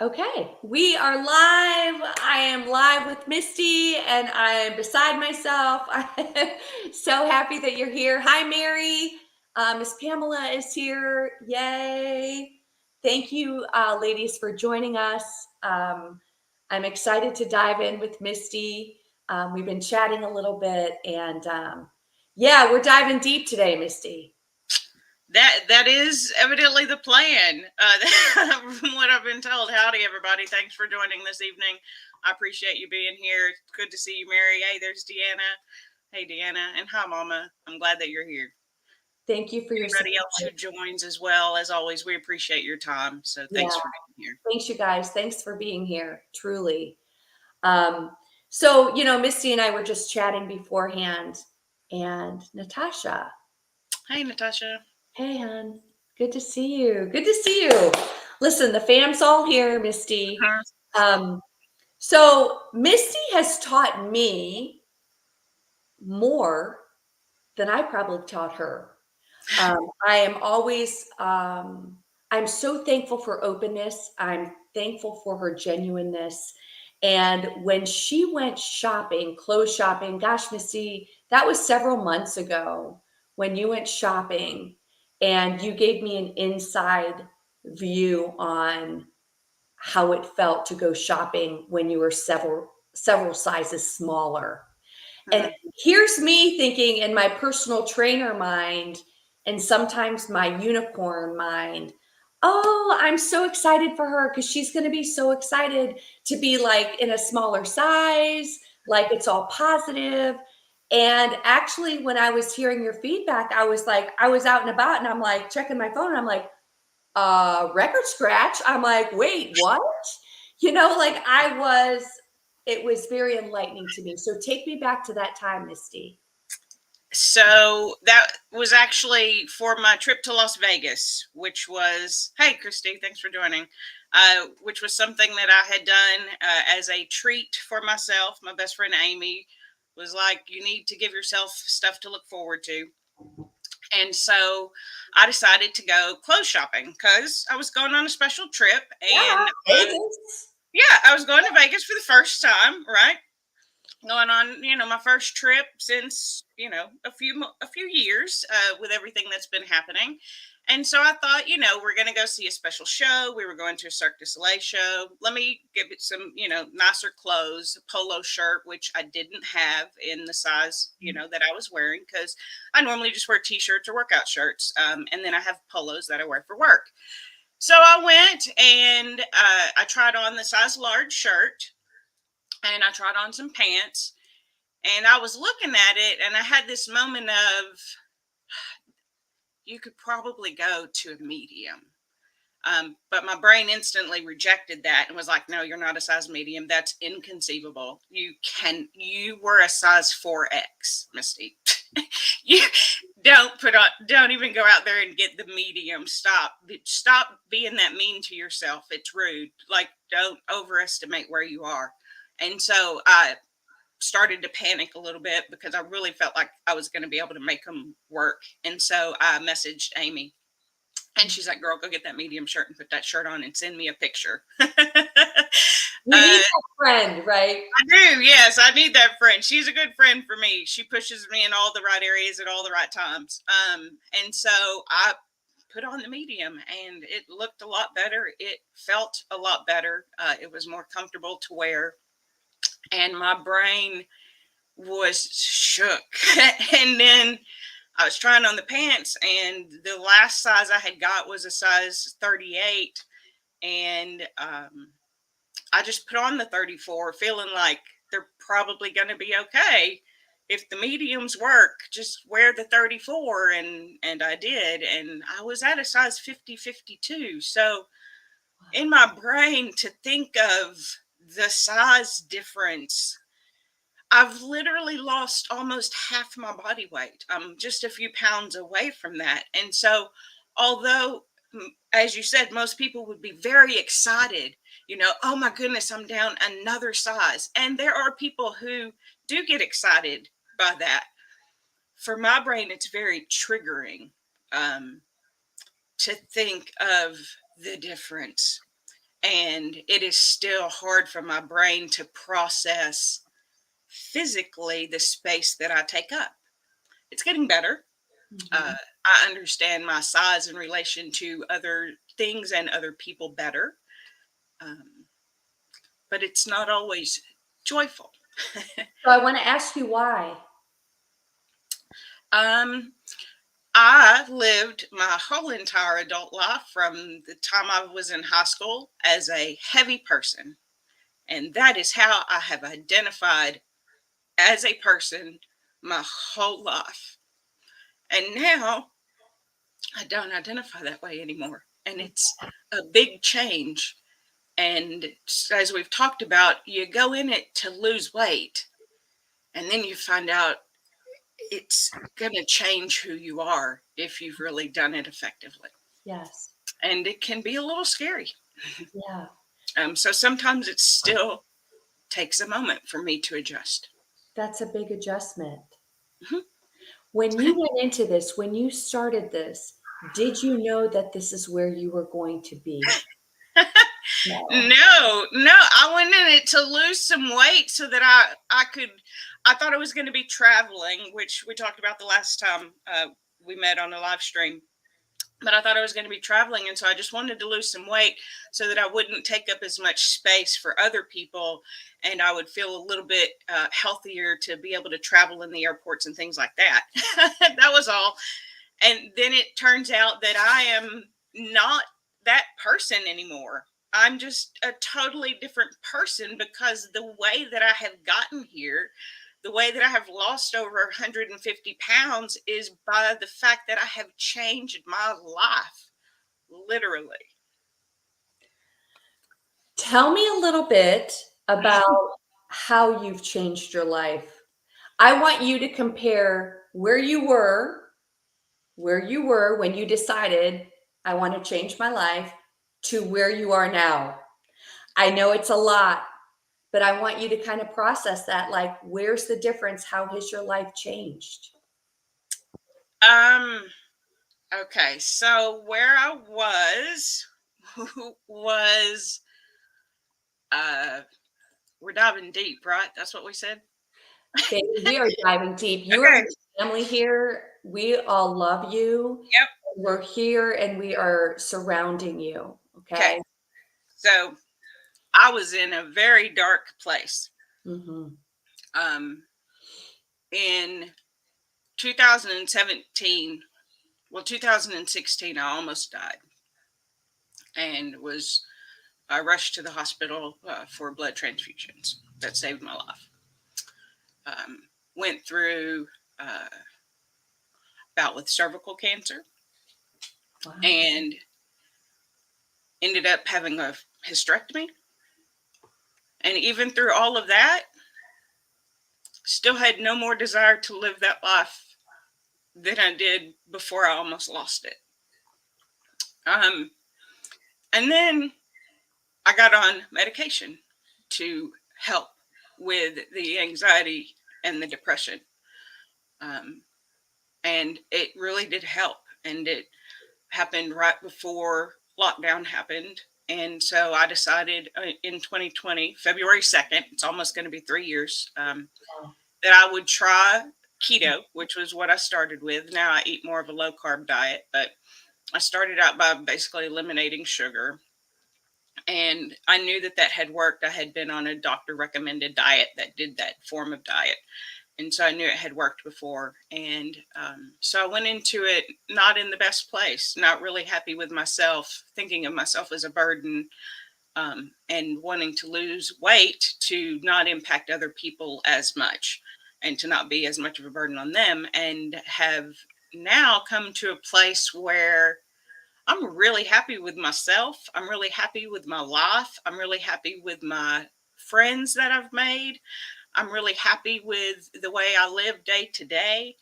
Okay, we are live. I am live with Misty and I am beside myself. I am so happy that you're here. Hi, Mary. Miss Pamela is here. Yay. Thank you, ladies, for joining us. I'm excited to dive in with Misty. We've been chatting a little bit and yeah, we're diving deep today, Misty. That is evidently the plan, from what I've been told. Howdy, everybody. Thanks for joining this evening. I appreciate you being here. Good to see you, Mary. Hey, there's Deanna. Hey, Deanna. And hi, Mama. I'm glad that you're here. Thank you for your Everybody else who support. joins as well. As always, we appreciate your time. So Yeah. thanks for being here. Thanks, you guys. Thanks for being here, truly. Um, so, Misty and I were just chatting beforehand, and Natasha, Hey, Natasha. hey, hon, good to see you. Good to see you. Listen, the fam's all here, Misty. Huh? So, Misty has taught me more than I probably taught her. I am always, I'm so thankful for openness. I'm thankful for her genuineness. And when she went shopping, clothes shopping, gosh, Missy, that was several months ago when you went shopping and you gave me an inside view on how it felt to go shopping when you were several sizes smaller. And Mhm. here's me thinking in my personal trainer mind and sometimes my unicorn mind, oh, I'm so excited for her because she's going to be so excited to be like in a smaller size, like it's all positive. And actually, when I was hearing your feedback, I was like, I was out and about and I'm like checking my phone and I'm like, record scratch. I'm like, wait, what? Like it was very enlightening to me. So take me back to that time, Misty. So that was actually for my trip to Las Vegas, which was, hey, Christy, thanks for joining, which was something that I had done as a treat for myself. My best friend Amy was like, you need to give yourself stuff to look forward to. And so I decided to go clothes shopping because I was going on a special trip. Yeah, And Vegas. yeah, I was going to Vegas for the first time, right? Going on, my first trip since, a few years, with everything that's been happening. And so I thought, we're going to go see a special show. We were going to a Cirque du Soleil show. Let me give it some, nicer clothes, a polo shirt, which I didn't have in the size, that I was wearing, because I normally just wear t-shirts or workout shirts. And then I have polos that I wear for work. So I went and I tried on the size large shirt, and I tried on some pants, and I was looking at it, and I had this moment of, you could probably go to a medium. But my brain instantly rejected that and was like, no, you're not a size medium. That's inconceivable. You were a size 4X, Misty. You don't even go out there and get the medium. Stop being that mean to yourself. It's rude. Like, don't overestimate where you are. And so I started to panic a little bit because I really felt like I was going to be able to make them work. And so I messaged Amy, and she's like, girl, go get that medium shirt and put that shirt on and send me a picture. We need that friend, right? I do. Yes, I need that friend. She's a good friend for me. She pushes me in all the right areas at all the right times. And so I put on the medium, and it looked a lot better. It felt a lot better. It was more comfortable to wear. And my brain was shook. And then I was trying on the pants, and the last size I had got was a size 38. And I just put on the 34, feeling like they're probably going to be okay. If the mediums work, just wear the 34. And I did. And I was at a size 50, 52. So in my brain, to think of the size difference, I've literally lost almost half my body weight. I'm just a few pounds away from that. And so, although, as you said, most people would be very excited, oh my goodness, I'm down another size. And there are people who do get excited by that. For my brain, it's very triggering, to think of the difference. and it is still hard for my brain to process physically the space that I take up. It's getting better. Uh, Mhm. I understand my size in relation to other things and other people better, um, but it's not always joyful. So I wanna ask you why. um, I lived my whole entire adult life from the time I was in high school as a heavy person. And that is how I have identified as a person my whole life. And now I don't identify that way anymore. And it's a big change. And as we've talked about, you go in it to lose weight, and then you find out it's going to change who you are if you've really done it effectively. Yes. And it can be a little scary. Yeah. So sometimes it still takes a moment for me to adjust. That's a big adjustment. Mhm. When you went into this, when you started this, did you know that this is where you were going to be? No. No, no, I went in it to lose some weight so that I could. I thought I was going to be traveling, which we talked about the last time we met on the live stream. But I thought I was going to be traveling, and so I just wanted to lose some weight so that I wouldn't take up as much space for other people, and I would feel a little bit healthier to be able to travel in the airports and things like that. That was all. And then it turns out that I am not that person anymore. I'm just a totally different person because the way that I have gotten here, the way that I have lost over 150 pounds is by the fact that I have changed my life, literally. Tell me a little bit about how you've changed your life. I want you to compare where you were when you decided, "I wanna change my life," to where you are now. I know it's a lot, but I want you to kinda process that, like, where's the difference? How has your life changed? Um, okay, so where I was was uh we're diving deep, right? That's what we said. Baby, we are diving deep. You are Okay. my family here. We all love you. Yep. We're here and we are surrounding you, Okay. okay? So I was in a very dark place. Mhm. Um, in 2017, well, 2016, I almost died and was I rushed to the hospital for blood transfusions that saved my life. Um, Went through uh, bout with cervical cancer Wow. and ended up having a hysterectomy. And even through all of that, still had no more desire to live that life than I did before I almost lost it. Um, and then I got on medication to help with the anxiety and the depression. Um, and it really did help. And it happened right before lockdown happened. And so I decided in 2020, February 2nd, it's almost going to be 3 years, Wow. that I would try keto, which was what I started with. Now I eat more of a low carb diet, but I started out by basically eliminating sugar. And I knew that that had worked. I had been on a doctor recommended diet that did that form of diet. And so I knew it had worked before. And so I went into it not in the best place, not really happy with myself, thinking of myself as a burden, and wanting to lose weight to not impact other people as much and to not be as much of a burden on them. And have now come to a place where I'm really happy with myself. I'm really happy with my life. I'm really happy with my friends that I've made. I'm really happy with the way I live day to day.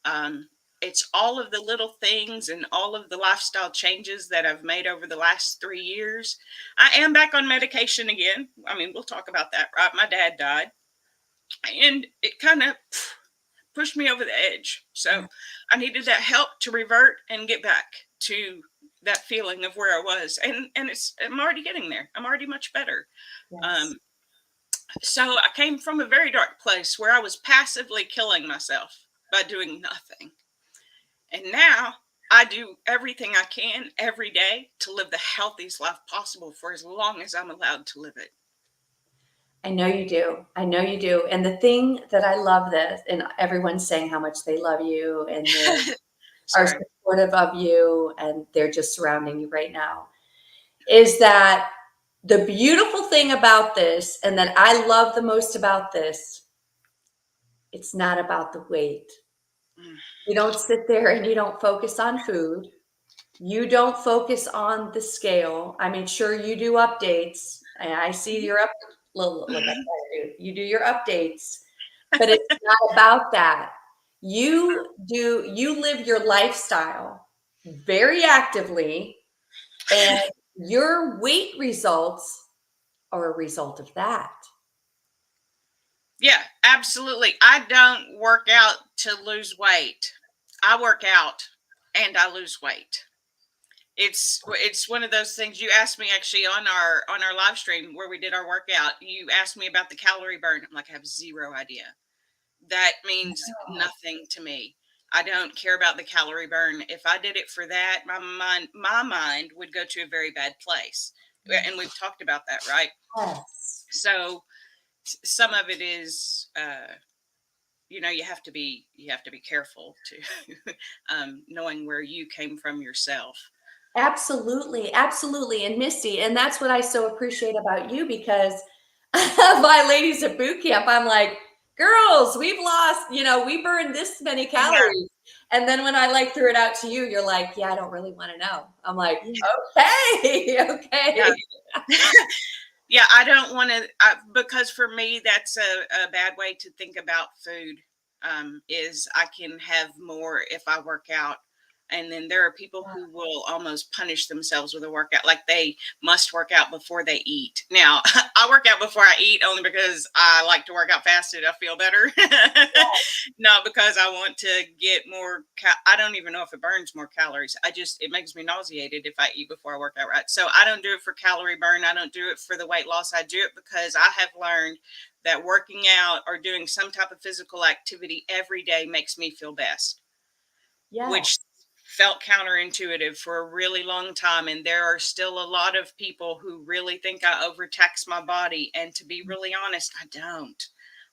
Um, it's all of the little things and all of the lifestyle changes that I've made over the last 3 years. I am back on medication again. I mean, we'll talk about that, right? My dad died, and it kind of pushed me over the edge. So I needed that help to revert and get back to that feeling of where I was, and I'm already getting there. I'm already much better. Yes. Um, so I came from a very dark place where I was passively killing myself by doing nothing. And now I do everything I can every day to live the healthiest life possible for as long as I'm allowed to live it. I know you do. I know you do. And the thing that I love this, and everyone's saying how much they love you and they are Sorry. supportive of you and they're just surrounding you right now, is that the beautiful thing about this and that I love the most about this, it's not about the weight. Mm. You don't sit there and you don't focus on food. You don't focus on the scale. I mean, sure, you do updates. And I see your up. Look, I do. You do your updates, but it's not about that. You live your lifestyle very actively, and your weight results are a result of that. Yeah, absolutely. I don't work out to lose weight. I work out and I lose weight. It's one of those things. You asked me actually on our live stream where we did our workout. You asked me about the calorie burn. I'm like, I have zero idea. That means Oh, nothing to me. I don't care about the calorie burn. If I did it for that, my mind would go to a very bad place. And we've talked about that, right? yes. So some of it is you have to be careful to knowing where you came from yourself. Absolutely, absolutely, and Misty, and that's what I so appreciate about you because my ladies at boot camp, I'm like, girls, we've lost, we burned this many Yeah, calories. And then when I like threw it out to you, you're like, yeah, I don't really want to know. I'm like, yeah, okay, yeah. okay. Yeah, I don't want to, because for me, that's a bad way to think about food. Is I can have more if I work out. And then there are people who will almost punish themselves with a workout, like they must work out before they eat. Now, I work out before I eat only because I like to work out fasted. I feel better. Not because I want to get more. I don't even know if it burns more calories. It makes me nauseated if I eat before I work out, right? So I don't do it for calorie burn. I don't do it for the weight loss. I do it because I have learned that working out or doing some type of physical activity every day makes me feel best, Yes. which felt counterintuitive for a really long time. And there are still a lot of people who really think I overtax my body. And to be really honest, I don't.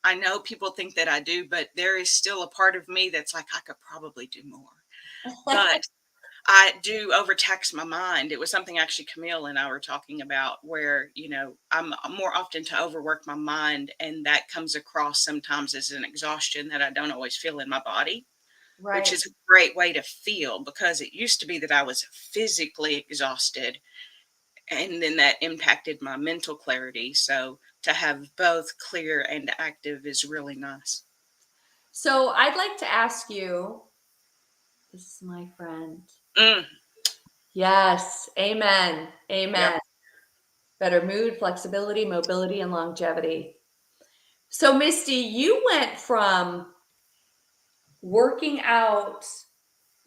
I know people think that I do, but there is still a part of me that's like, I could probably do more. But I do overtax my mind. It was something actually Camille and I were talking about where, I'm more often to overwork my mind. And that comes across sometimes as an exhaustion that I don't always feel in my body, which Right. is a great way to feel because it used to be that I was physically exhausted and then that impacted my mental clarity. So to have both clear and active is really nice. So I'd like to ask you, this is my friend. Mm, Yes. Amen. yep. Amen. Better mood, flexibility, mobility, and longevity. So, Misty, you went from working out,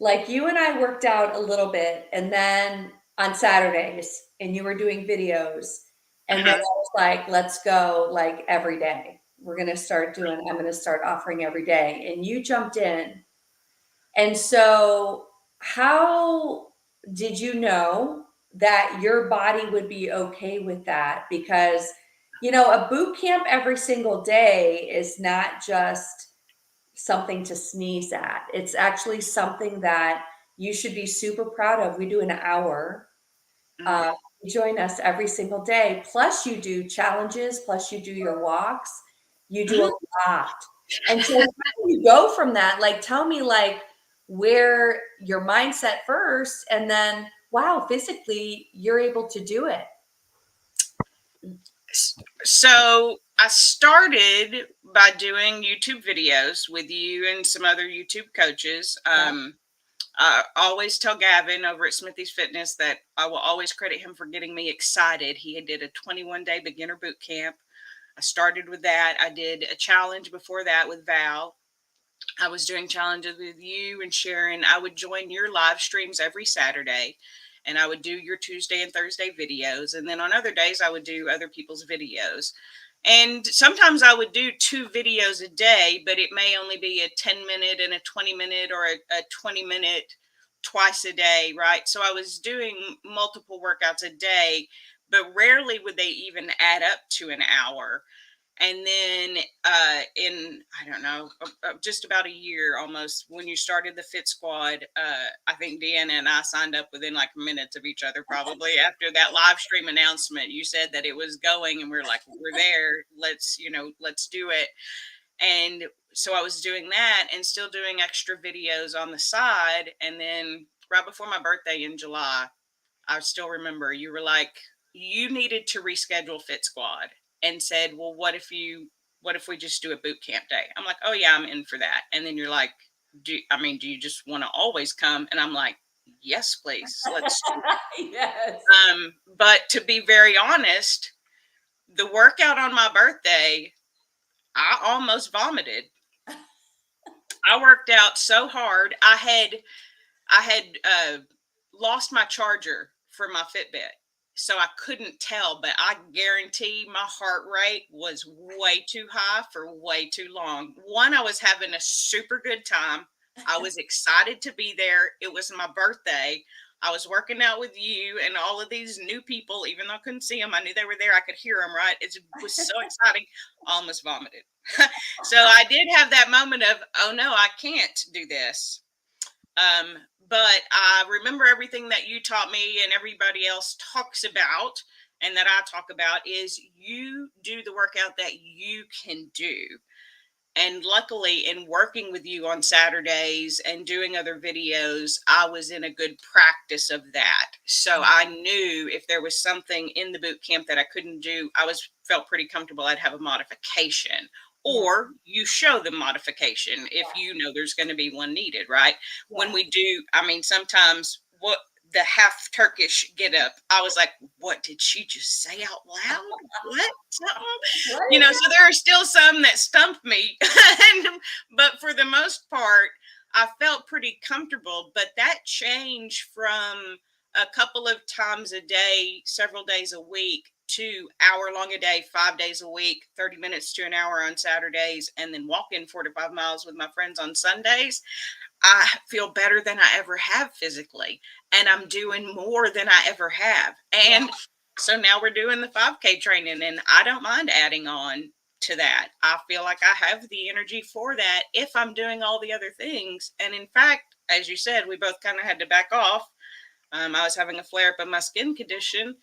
like you and I worked out a little bit, and then on Saturdays, and you were doing videos. And then I Uh-huh. was like, let's go like every day. I'm going to start offering every day. And you jumped in. And so, how did you know that your body would be okay with that? Because, a boot camp every single day is not just something to sneeze at. It's actually something that you should be super proud of. We do an hour. Uh, Hmm. you join us every single day. Plus, you do challenges. Plus, you do your walks. You do a Hmm. lot. And so, how do you go from that? Like, tell me, like, where your mindset first, and then, wow, physically, you're able to do it. So I started by doing YouTube videos with you and some other YouTube coaches. Yeah. I always tell Gavin over at Smithy's Fitness that I will always credit him for getting me excited. He did a 21-day beginner boot camp. I started with that. I did a challenge before that with Val. I was doing challenges with you and Sharon. I would join your live streams every Saturday. and I would do your Tuesday and Thursday videos. And then on other days, I would do other people's videos. And sometimes I would do 2 videos a day, but it may only be a 10-minute and a 20-minute, or a 20-minute twice a day, right? So I was doing multiple workouts a day, but rarely would they even add up to an hour. And then in, I don't know, just about a year almost, when you started the Fit Squad, I think Deanna and I signed up within like minutes of each other, probably after that live stream announcement. You said that it was going, and we're like, we're there, let's do it. And so I was doing that and still doing extra videos on the side. And then right before my birthday in July, I still remember you were like, you needed to reschedule Fit Squad, and said, well, what if we just do a boot camp day? I'm like, oh yeah, I'm in for that. And then you're like, do you just want to always come? And I'm like, yes, please, let's do it. Yes. But to be very honest, the workout on my birthday, I almost vomited. I worked out so hard. I had lost my charger for my Fitbit, so I couldn't tell, but I guarantee my heart rate was way too high for way too long. One, I was having a super good time. I was excited to be there. It was my birthday. I was working out with you and all of these new people. Even though I couldn't see them, I knew they were there. I could hear them, right? It was so exciting. I almost vomited. So I did have that moment of, oh no, I can't do this. Um, but I remember everything that you taught me and everybody else talks about, and that I talk about, is you do the workout that you can do. And luckily, in working with you on Saturdays and doing other videos, I was in a good practice of that. So I knew if there was something in the boot camp that I couldn't do, felt pretty comfortable I'd have a modification. Yeah. Or you show the modification if you know there's going to be one needed, right? When we do, I mean, sometimes what the half Turkish get up, I was like, what did she just say out loud? What? Something? So there are still some that stump me. But for the most part, I felt pretty comfortable. But that changed from a couple of times a day, several days a week, to hour long a day, 5 days a week, 30 minutes to an hour on Saturdays, and then walking 4 to 5 miles with my friends on Sundays. I feel better than I ever have physically, and I'm doing more than I ever have. And so now we're doing the 5K training, and I don't mind adding on to that. I feel like I have the energy for that if I'm doing all the other things. And in fact, as you said, we both kind of had to back off. I was having a flare up of my skin condition,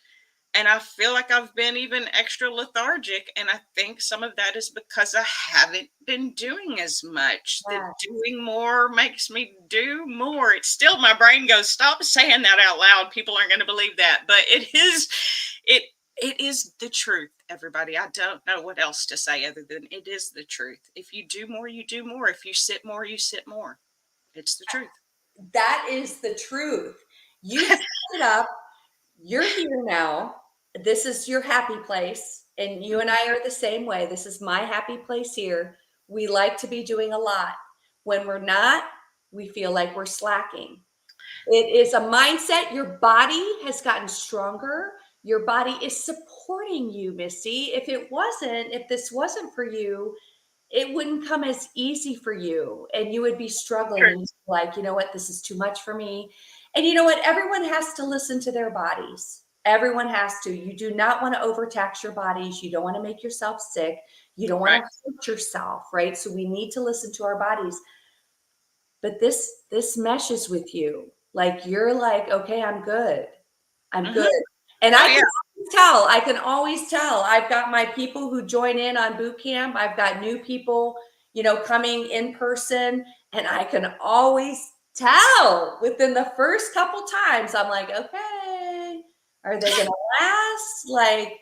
and I feel like I've been even extra lethargic. And I think some of that is because I haven't been doing as much. That doing more makes me do more. It's still, my brain goes, stop saying that out loud. People aren't going to believe that. But it is the truth, everybody. I don't know what else to say other than it is the truth. If you do more, you do more. If you sit more, you sit more. It's the truth. That is the truth. You set it up. You're here now. This is your happy place. And you and I are the same way. This is my happy place here. We like to be doing a lot. When we're not, we feel like we're slacking. It is a mindset. Your body has gotten stronger. Your body is supporting you, Misty. If this wasn't for you, it wouldn't come as easy for you, and you would be struggling and like, you know what, this is too much for me. And you know what, everyone has to listen to their bodies. Everyone has to. You do not want to overtax your bodies. You don't want to make yourself sick. You don't want to hurt yourself, right? So we need to listen to our bodies. But this meshes with you. Like, you're like, okay, I'm good. I'm good. And I can always tell. I've got my people who join in on boot camp. I've got new people, coming in person, and I can always tell within the first couple times. I'm like, okay, are they going to last? Like,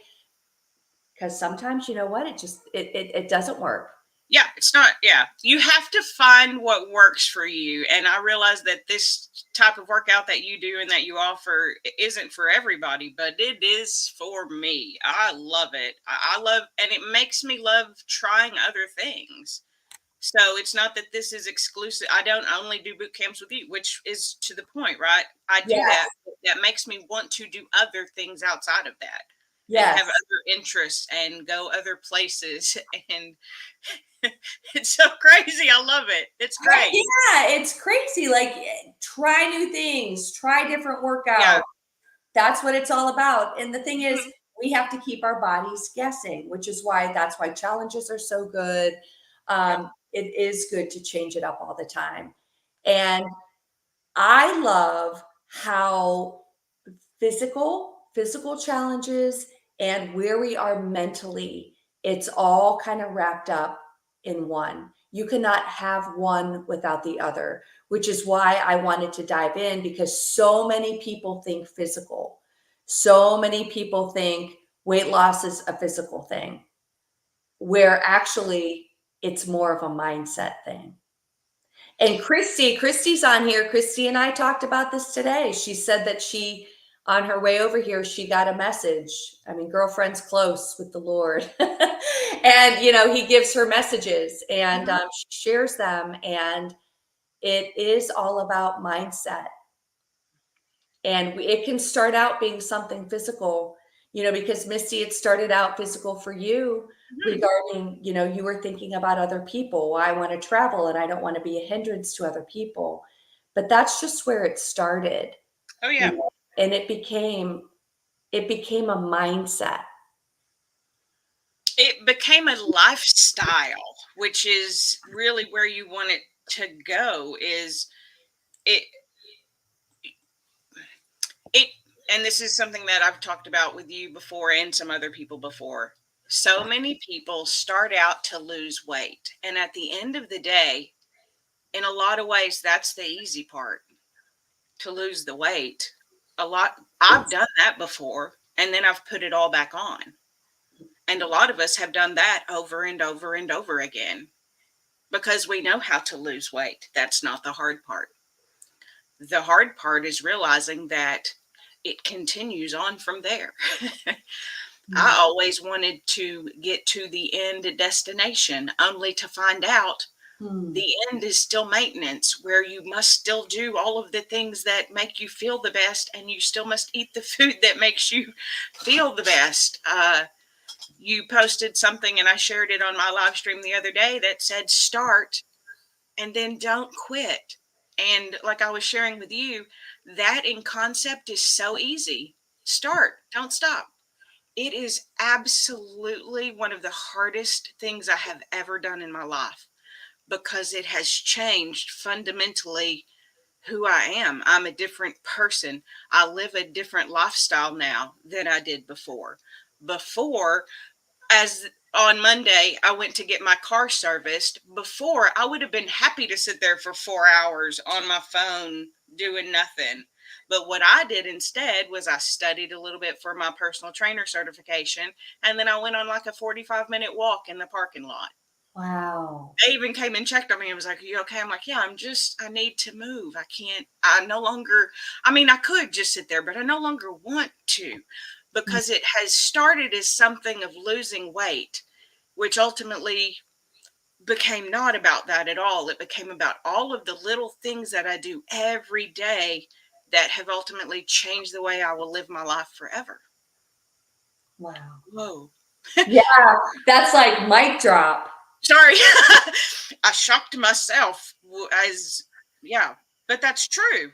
because sometimes, you know what, it doesn't work. Yeah, it's not. Yeah, you have to find what works for you. And I realize that this type of workout that you do and that you offer isn't for everybody, but it is for me. I love it. I love, and it makes me love trying other things. So it's not that this is exclusive. I don't only do boot camps with you, which is to the point, right? I do that. Yes. That makes me want to do other things outside of that and Yes. have other interests and go other places. And it's so crazy. I love it. It's Right, great. yeah, it's crazy. Like, try new things, try different Yeah. workouts. That's what it's all about. And the thing is, Mhm. we have to keep our bodies guessing, which is why that's why challenges are so good. Yeah. It is good to change it up all the time. And I love how physical challenges and where we are mentally, it's all kind of wrapped up in one. You cannot have one without the other, which is why I wanted to dive in, because so many people think physical. So many people think weight loss is a physical thing, where actually it's more of a mindset thing. And Christy's on here. Christy and I talked about this today. She said that on her way over here, she got a message. I mean, girlfriend's close with the Lord. And, he gives her messages, and Mhm. she shares them. And it is all about mindset. And it can start out being something physical, because Misty, it started out physical for you Mhm. regarding, you were thinking about other people. Well, I want to travel and I don't want to be a hindrance to other people. But that's just where it started, Oh yeah. and it became a mindset. It became a lifestyle, which is really where you want it to go. Is it it and this is something that I've talked about with you before and some other people before. So many people start out to lose weight, and at the end of the day, in a lot of ways, that's the easy part, to lose the weight. A lot I've It's done that before, and then I've put it all back on. And a lot of us have done that over and over and over again because we know how to lose weight. That's not the hard part. The hard part is realizing that it continues on from there. I always wanted to get to the end destination only to find out Hmm. the end is still maintenance, where you must still do all of the things that make you feel the best, and you still must eat the food that makes you feel the best. You posted something, and I shared it on my live stream the other day, that said, start and then don't quit. And like I was sharing with you, that in concept is so easy. Start, don't stop. It is absolutely one of the hardest things I have ever done in my life, because it has changed fundamentally who I am. I'm a different person. I live a different lifestyle now than I did before. Before, as on Monday, I went to get my car serviced. Before, I would have been happy to sit there for 4 hours on my phone doing nothing. But what I did instead was I studied a little bit for my personal trainer certification. And then I went on like a 45-minute walk in the parking lot. Wow. They even came and checked on me and was like, "Are you okay?" I'm like, "Yeah, I need to move. I no longer, I mean, I could just sit there, but I no longer want to, because it has started as something of losing weight, which ultimately became not about that at all. It became about all of the little things that I do every day that have ultimately changed the way I will live my life forever." Wow. Whoa. Yeah, that's like mic drop. Sorry. I shocked myself as, yeah, but that's true.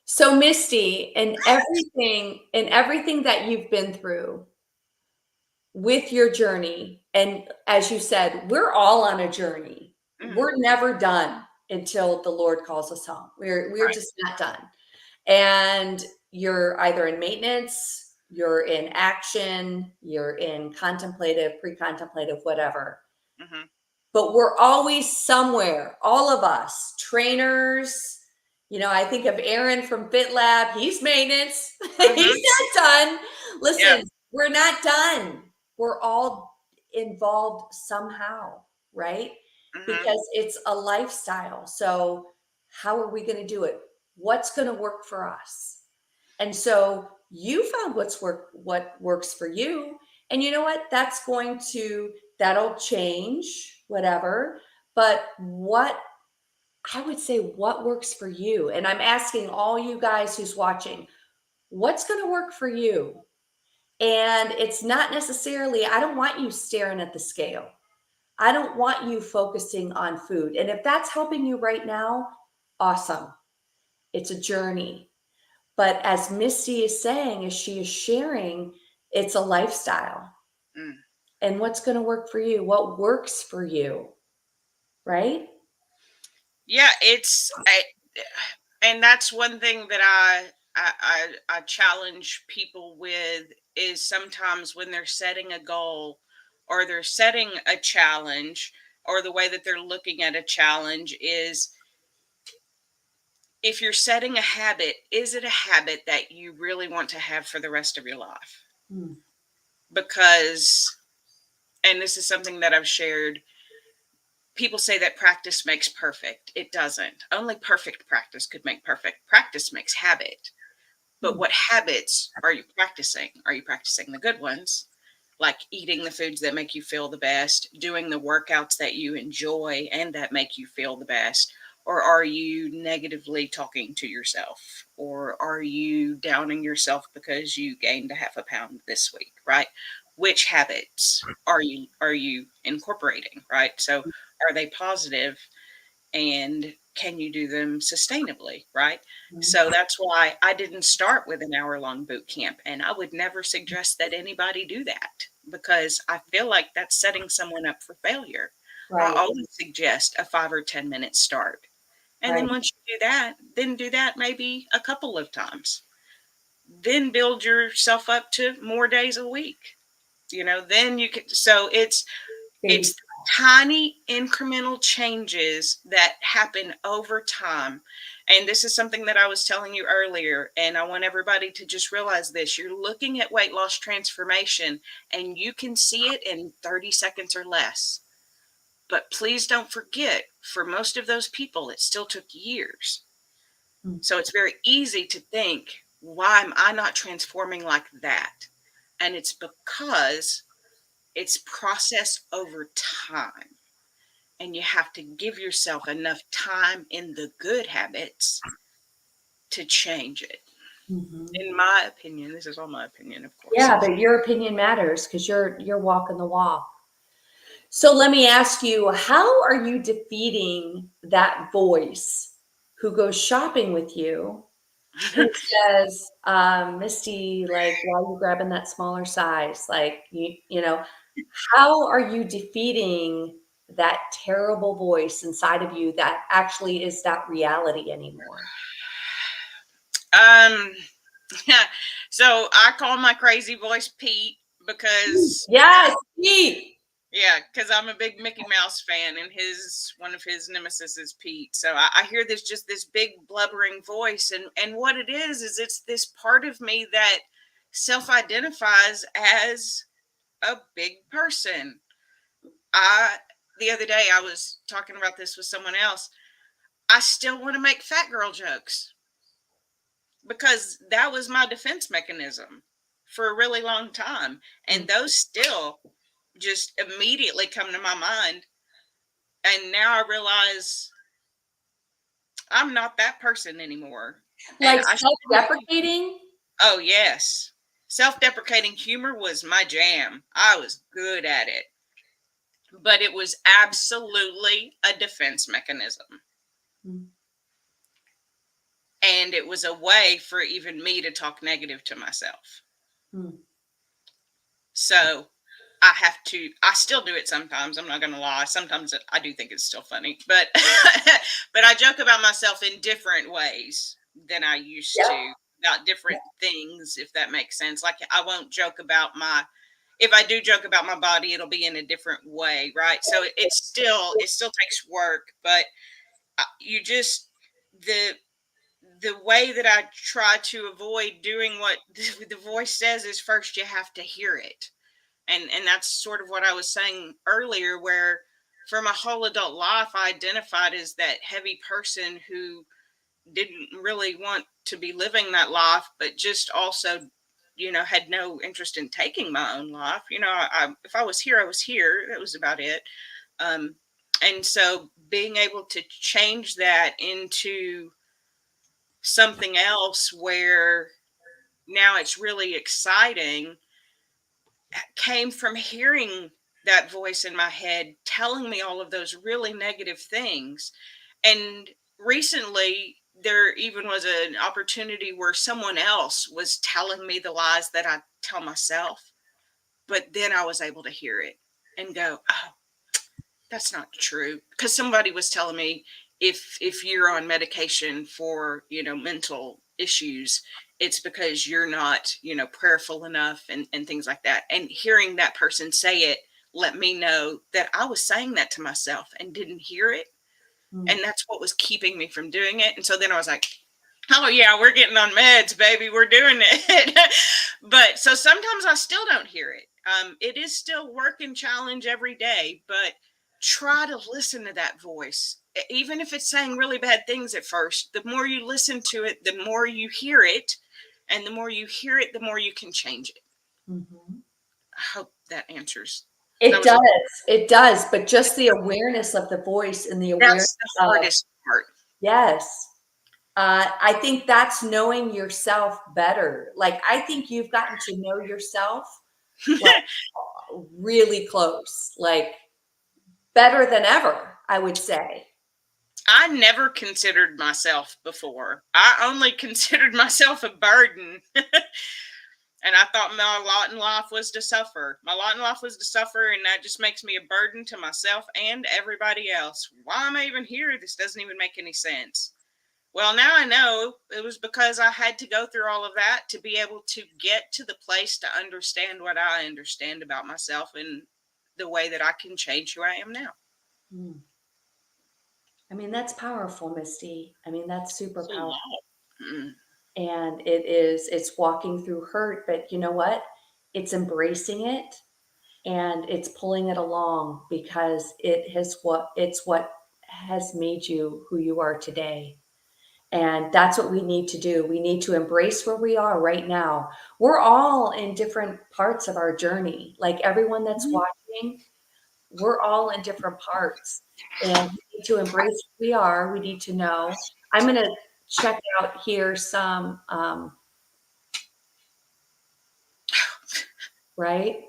So Misty, and everything that you've been through with your journey, and as you said, we're all on a journey. Mhm. We're never done until the Lord calls us home. We're Right. just not done. And you're either in maintenance, you're in action, you're in contemplative, pre-contemplative, whatever. Mhm. But we're always somewhere, all of us, trainers. I think of Aaron from Fit Lab. He's maintenance. Mhm. He's not done. Yeah. Listen, we're not done. We're all involved somehow, right? Mhm. Because it's a lifestyle. So, how are we going to do it? What's going to work for us? And so you found what works for you. And you know what? That'll change whatever, but what I would say what works for you? And I'm asking all you guys who's watching, what's going to work for you? And it's not necessarily, I don't want you staring at the scale. I don't want you focusing on food. And if that's helping you right now, awesome. It's a journey. But as Misty is saying, as she is sharing, it's a lifestyle. Mm. And what's going to work for you? What works for you? Right? Yeah, and that's one thing that I challenge people with is sometimes when they're setting a goal or they're setting a challenge or the way that they're looking at a challenge is if you're setting a habit, is it a habit that you really want to have for the rest of your life? Mm, Because, and this is something that I've shared, people say that practice makes perfect. It doesn't. Only perfect practice could make perfect. Practice makes habit. But mm, what habits are you practicing? Are you practicing the good ones? Like eating the foods that make you feel the best, doing the workouts that you enjoy and that make you feel the best? Or are you negatively talking to yourself? Or are you downing yourself because you gained a half a pound this week, right? Which habits are you incorporating, right? So are they positive and can you do them sustainably, right? mm. So that's why I didn't start with an hour-long boot camp, and I would never suggest that anybody do that because I feel like that's setting someone up for failure. I Right, always suggest a 5 or 10 minute start, and then right. once you do that, then do that maybe a couple of times, then build yourself up to more days a week. Then you can. So it's Baby. tiny incremental changes that happen over time. And this is something that I was telling you earlier. And I want everybody to just realize this. You're looking at weight loss transformation and you can see it in 30 seconds or less. But please don't forget, for most of those people, it still took years. Mm, So it's very easy to think, why am I not transforming like that? And it's because it's processed over time. And you have to give yourself enough time in the good habits to change it. mhm. In my opinion, this is all my opinion, of course. Yeah, but your opinion matters because you're walking the walk. So let me ask you, how are you defeating that voice who goes shopping with you, who says, Misty, like, why are you grabbing that smaller size? Like, how are you defeating that terrible voice inside of you that actually is not reality anymore? um, yeah. So I call my crazy voice Pete because Yes, Pete. yeah, because I'm a big Mickey Mouse fan, and his one of his nemesis is Pete. So I hear this big blubbering voice, and what it is it's this part of me that self-identifies as a big person. I the other day I was talking about this with someone else. I still want to make fat girl jokes because that was my defense mechanism for a really long time, Mm. and those still just immediately come to my mind. And now I realize I'm not that person anymore. And Like I shouldn't be. self-deprecating? Oh, yes. Self deprecating humor was my jam. I was good at it, but it was absolutely a defense mechanism. Mm, And it was a way for even me to talk negative to myself. mm. So I still do it sometimes. I'm not going to lie. Sometimes I do think it's still funny, but, but I joke about myself in different ways than I used Yep, to, about yep, different things, if that makes sense. Like I won't joke about if I do joke about my body, it'll be in a different way. Right. So it still takes work, but you just, the, the way that I try to avoid doing what the voice says is first you have to hear it. And that's sort of what I was saying earlier, where for my whole adult life I identified as that heavy person who didn't really want to be living that life, but just also had no interest in taking my own life. If I was here, I was here. That was about it. And so being able to change that into something else where now it's really exciting came from hearing that voice in my head telling me all of those really negative things. And recently, there even was an opportunity where someone else was telling me the lies that I tell myself. But then I was able to hear it and go, oh, that's not true. Because somebody was telling me if you're on medication for, mental issues, it's because you're not, prayerful enough and things like that. And hearing that person say it let me know that I was saying that to myself and didn't hear it. Mm. And that's what was keeping me from doing it. And so then I was like, oh yeah, we're getting on meds, baby. We're doing it. But so sometimes I still don't hear it. It is still work and challenge every day, but try to listen to that voice. Even if it's saying really bad things at first, the more you listen to it, the more you hear it. And the more you hear it, the more you can change it. Mhm. I hope that answers. That It was does, it does, but just the awareness of the voice and the awareness that's the of hardest part. yes. I think that's knowing yourself better. Like, I think you've gotten to know yourself, like, really close, like, better than ever, I would say. I never considered myself before. I only considered myself a burden. And I thought my lot in life was to suffer. My lot in life was to suffer, and that just makes me a burden to myself and everybody else. Why am I even here? This doesn't even make any sense. Well, now I know it was because I had to go through all of that to be able to get to the place to understand what I understand about myself and the way that I can change who I am now. Mm. I mean, that's powerful, Misty. I mean, that's super It's a powerful. lot. Mm. And it's walking through hurt, but you know what? It's embracing it and it's pulling it along because it's what has made you who you are today. And that's what we need to do. We need to embrace where we are right now. We're all in different parts of our journey. Like everyone that's Mhm. watching, we're all in different parts. And we need to embrace who we are. We need to know. I'm going to check out here some, right?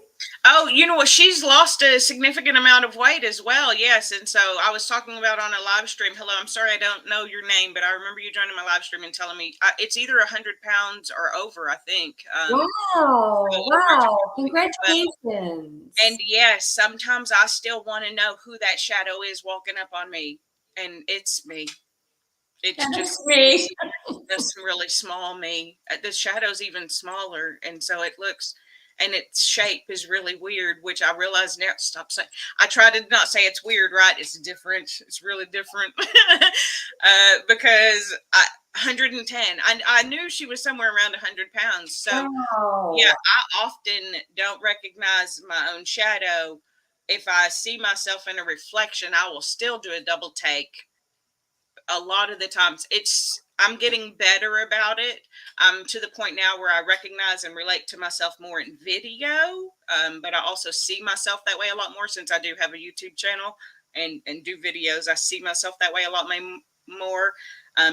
Oh, you know what? She's lost a significant amount of weight as well. Yes. And so I was talking about on a live stream. Hello, I'm sorry I don't know your name, but I remember you joining my live stream and telling me it's either 100 pounds or over, I think. So Wow. over Wow. 100. Well, and Congratulations. yes, sometimes I still want to know who that shadow is walking up on me. And it's me. It's That's just me. this really small me. The shadow's even smaller, and so it looks, and its shape is really weird, which I realize now. Stop saying. I try to not say it's weird, right? It's different. It's really different because 110. I knew she was somewhere around 100 pounds. So yeah, Wow. I often don't recognize my own shadow. If I see myself in a reflection, I will still do a double take a lot of the times. I'm getting better about it. I'm to the point now where I recognize and relate to myself more in video, but I also see myself that way a lot more since I do have a YouTube channel and do videos. I see myself that way a lot more.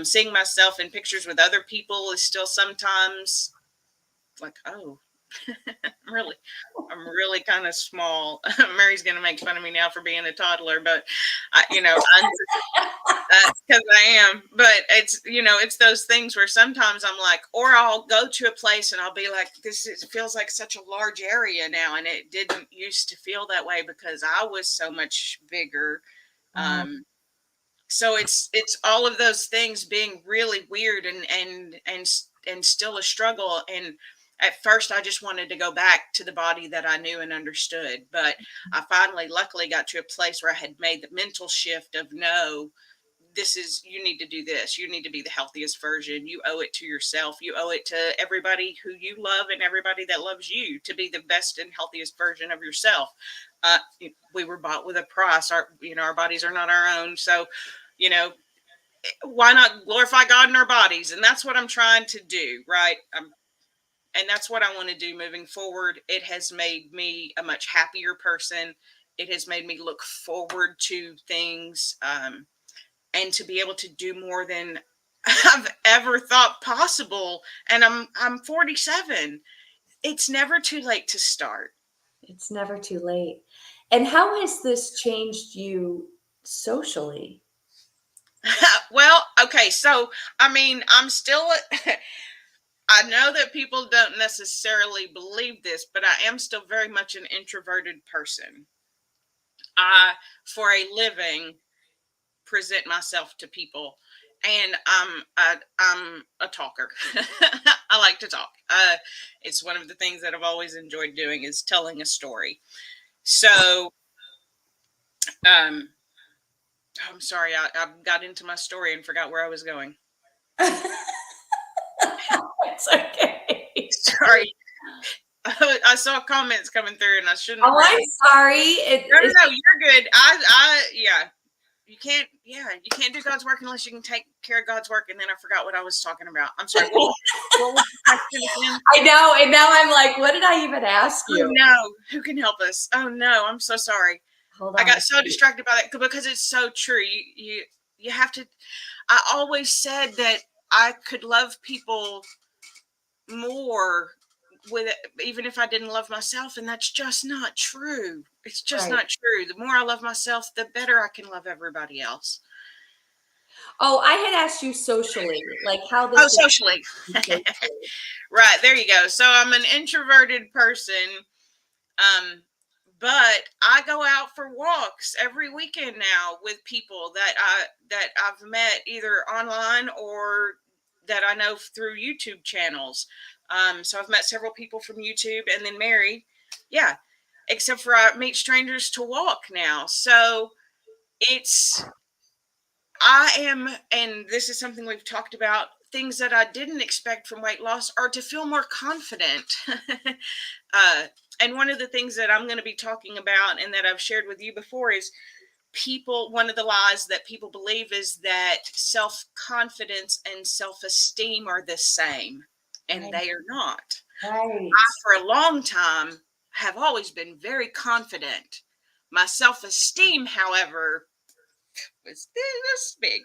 Seeing myself in pictures with other people is still sometimes like, oh, really, I'm really kind of small. Mary's gonna make fun of me now for being a toddler, but I'm that's because I am. But it's those things where sometimes I'm like, or I'll go to a place and I'll be like, feels like such a large area now. And it didn't used to feel that way because I was so much bigger. Oh, So it's all of those things being really weird and still a struggle. And at first I just wanted to go back to the body that I knew and understood. But I finally luckily got to a place where I had made the mental shift of no, this is, you need to do this, you need to be the healthiest version, you owe it to yourself, you owe it to everybody who you love and everybody that loves you to be the best and healthiest version of yourself. uh, we were bought with a price. Our bodies are not our own, so you know why not glorify God in our bodies? And that's what I'm trying to do, right? And that's what I want to do moving forward. It has made me a much happier person. It has made me look forward to things, and to be able to do more than I've ever thought possible. And I'm 47. It's never too late to start. It's never too late. And how has this changed you socially? Well, okay, so I mean, I'm still I know that people don't necessarily believe this, but I am still very much an introverted person. I, for a living, present myself to people, and I'm a talker. I like to talk. It's one of the things that I've always enjoyed doing is telling a story. So, um, I'm sorry, I got into my story and forgot where I was going. It's okay. Sorry. I saw comments coming through, and I shouldn't have Oh, read I'm them. sorry. No, no, no, you're good. Yeah, yeah, you can't do God's work unless you can take care of God's work. And then I forgot what I was talking about. I'm sorry. What was the question again? I know, and now I'm like, what did I even ask Oh you? no, who can help us? Oh no, I'm so sorry. Hold I on. got so distracted by that because it's so true. You have to. I always said that I could love people more with it, even if I didn't love myself, and that's just not true. It's just Right. not true. The more I love myself, the better I can love everybody else. Oh, I had asked you socially, like how Oh, this is socially. socially. Right, there you go. So I'm an introverted person, um, but I go out for walks every weekend now with people that I've met either online or that I know through YouTube channels. So I've met several people from YouTube and then married. Yeah, except for I meet strangers to walk now. So it's I am, and this is something we've talked about. Things that I didn't expect from weight loss are to feel more confident. uh, and one of the things that I'm going to be talking about and that I've shared with you before is one of the lies that people believe is that self confidence and self esteem are the same, and Right. they are not. Right. For a long time, have always been very confident. My self esteem, however, was this big.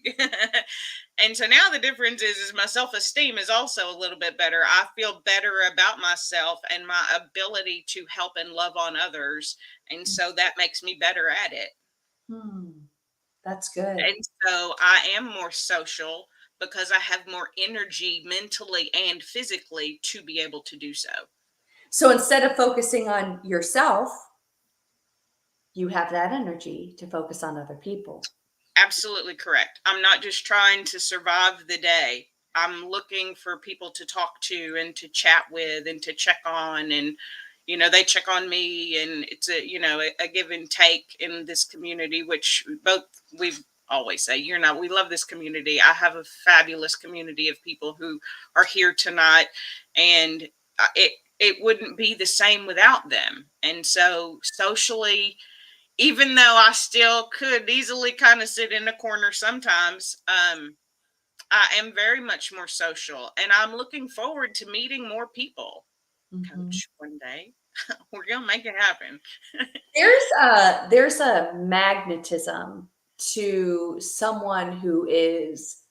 And so now the difference is my self-esteem is also a little bit better. I feel better about myself and my ability to help and love on others. And so that makes me better at it. Hmm. That's good. And so I am more social because I have more energy mentally and physically to be able to do so. So instead of focusing on yourself, you have that energy to focus on other people. Absolutely correct. I'm not just trying to survive the day. I'm looking for people to talk to and to chat with and to check on, and they check on me, and it's a give and take in this community, which both we always say, we love this community. I have a fabulous community of people who are here tonight, and it wouldn't be the same without them. And so socially, even though I still could easily kind of sit in a corner sometimes, I am very much more social, and I'm looking forward to meeting more people. Mhm. Coach, one day we're gonna make it happen. There's a magnetism to someone who is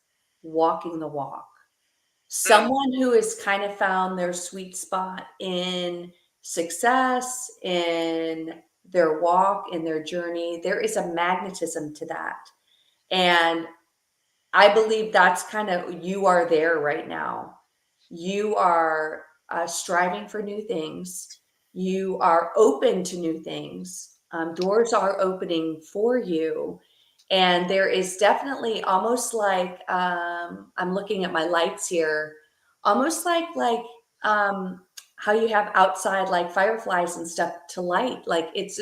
walking the walk. Mm, Someone who has kind of found their sweet spot in success, in their walk, in their journey. There is a magnetism to that. And I believe that's kind of, you are there right now. You are striving for new things. You are open to new things. Doors are opening for you. And there is definitely almost like, I'm looking at my lights here, almost like um, how you have outside like fireflies and stuff to light. Like it's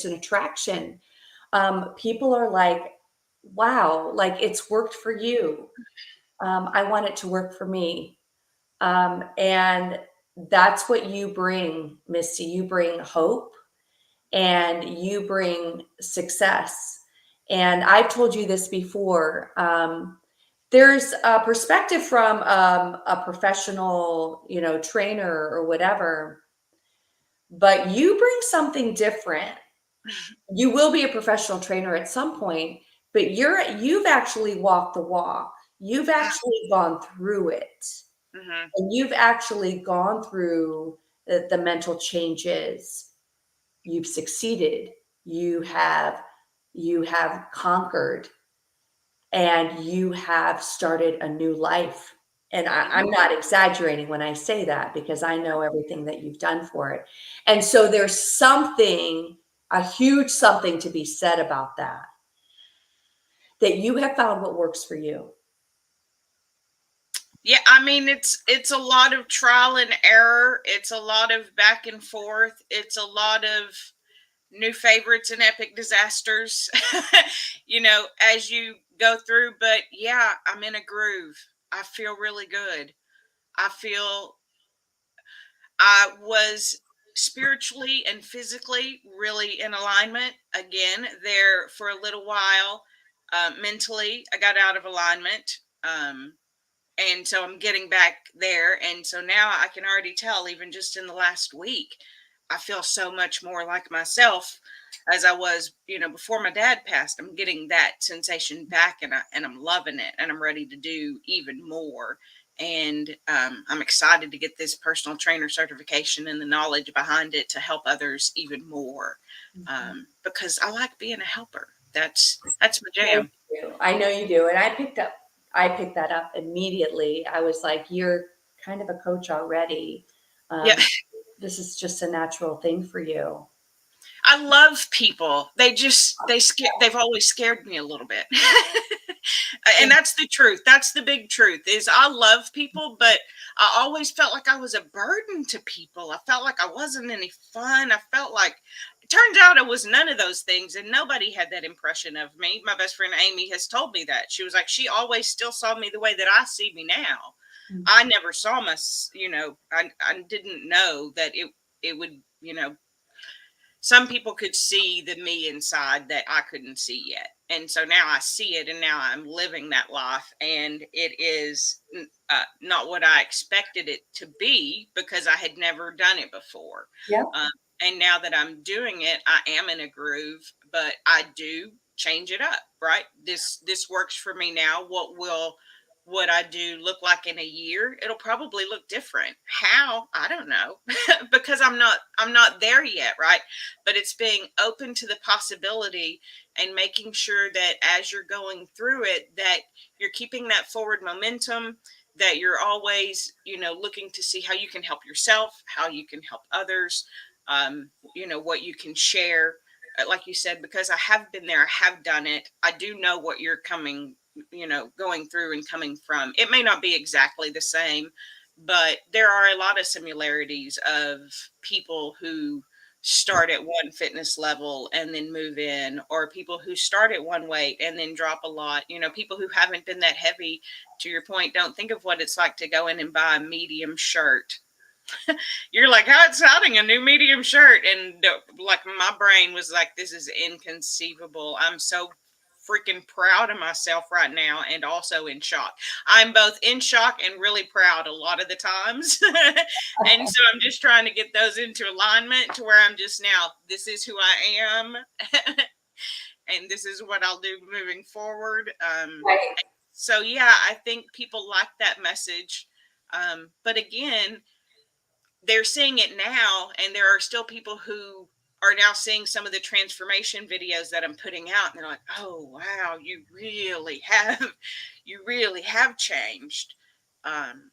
an attraction. People are like, wow, like it's worked for you. I want it to work for me. And that's what you bring, Misty. You bring hope and you bring success. And I've told you this before. There's a perspective from a professional, trainer or whatever, but you bring something different. You will be a professional trainer at some point, but you've actually walked the walk. You've actually gone through it. Mm-hmm. And you've actually gone through the mental changes. You've succeeded. You have you have conquered and you have started a new life. And Mm-hmm. I'm not exaggerating when I say that because I know everything that you've done for it. And so there's something, a huge something to be said about that, that you have found what works for you. Yeah, I mean it's a lot of trial and error. It's a lot of back and forth. It's a lot of new favorites and epic disasters. As you go through, but yeah, I'm in a groove. I feel really good. I feel I was spiritually and physically really in alignment again there for a little while. Mentally, I got out of alignment. And so I'm getting back there. And so now I can already tell, even just in the last week, I feel so much more like myself as I was, before my dad passed. I'm getting that sensation back, and I'm loving it, and I'm ready to do even more. And I'm excited to get this personal trainer certification and the knowledge behind it to help others even more, Mhm. because I like being a helper. That's my I know jam. you do. I know you do. And I picked that up immediately. I was like, you're kind of a coach already. Yeah. This is just a natural thing for you. I love people. They've always scared me a little bit. And that's the truth. That's the big truth is I love people, but I always felt like I was a burden to people. I felt like I wasn't any fun. I felt like it turns out I was none of those things, and nobody had that impression of me. My best friend Amy has told me that. She was like, she always still saw me the way that I see me now. Mm. I never saw I didn't know that it would, some people could see the me inside that I couldn't see yet. And so now I see it, and now I'm living that life. And it is not what I expected it to be because I had never done it before. Yeah. Um, and now that I'm doing it, I am in a groove, but I do change it up, right? This works for me now. What I do look like in a year? It'll probably look different. How? I don't know. Because I'm not there yet, right? But it's being open to the possibility and making sure that as you're going through it that you're keeping that forward momentum, that you're always looking to see how you can help yourself, how you can help others, what you can share. Like you said, because I have been there, I have done it, I do know what you're going through and coming from. It may not be exactly the same, but there are a lot of similarities of people who start at one fitness level and then move in, or people who start at one weight and then drop a lot. People who haven't been that heavy, to your point, don't think of what it's like to go in and buy a medium shirt. You're like, how exciting, a new medium shirt. And like my brain was like, this is inconceivable. I'm so freaking proud of myself right now, and also in shock. I'm both in shock and really proud a lot of the times. And so I'm just trying to get those into alignment to where I'm just now, this is who I am. And this is what I'll do moving forward. Right. So yeah, I think people like that message. But again, they're seeing it now, and there are still people who are now seeing some of the transformation videos that I'm putting out, and they're like, oh wow, you really have changed. Um,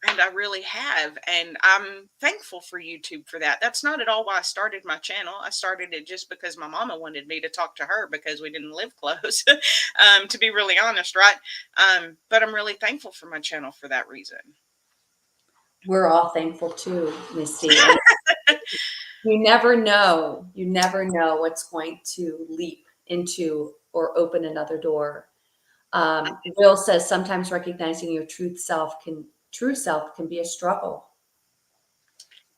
and I really have, and I'm thankful for YouTube for that. That's not at all why I started my channel. I started it just because my mama wanted me to talk to her because we didn't live close. To be really honest, right? But I'm really thankful for my channel for that reason. We're all thankful too, Misty. And you never know. You never know what's going to leap into or open another door. Will says sometimes recognizing your true self can be a struggle.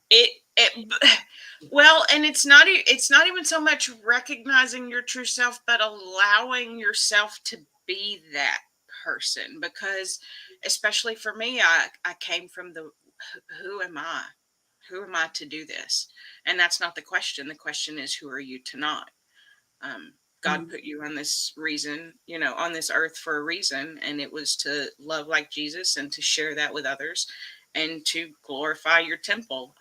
It well, and it's not even so much recognizing your true self, but allowing yourself to be that person. Because especially for me, I came from the who am I? Who am I to do this? And that's not the question. The question is, who are you to not? Um, God Mhm. put you on this reason, on this earth for a reason, and it was to love like Jesus and to share that with others and to glorify your temple.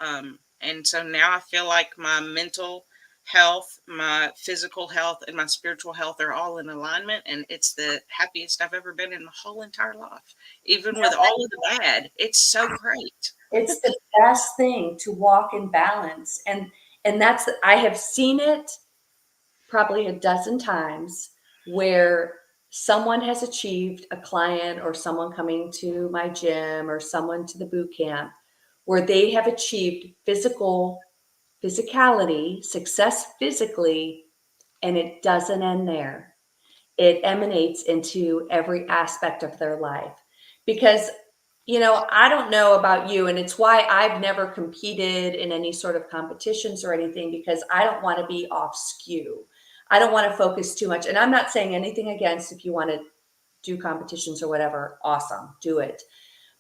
And so now I feel like my mental health, my physical health, and my spiritual health are all in alignment, and it's the happiest I've ever been in my whole entire life, even with all of the bad. It's so great. It's the best thing to walk in balance, and that's I have seen it probably a dozen times where someone has achieved a client or someone coming to my gym or someone to the boot camp where they have achieved physicality, success physically, and it doesn't end there. It emanates into every aspect of their life. Because, I don't know about you, and it's why I've never competed in any sort of competitions or anything, because I don't want to be off skew. I don't want to focus too much. And I'm not saying anything against if you want to do competitions or whatever, awesome, do it.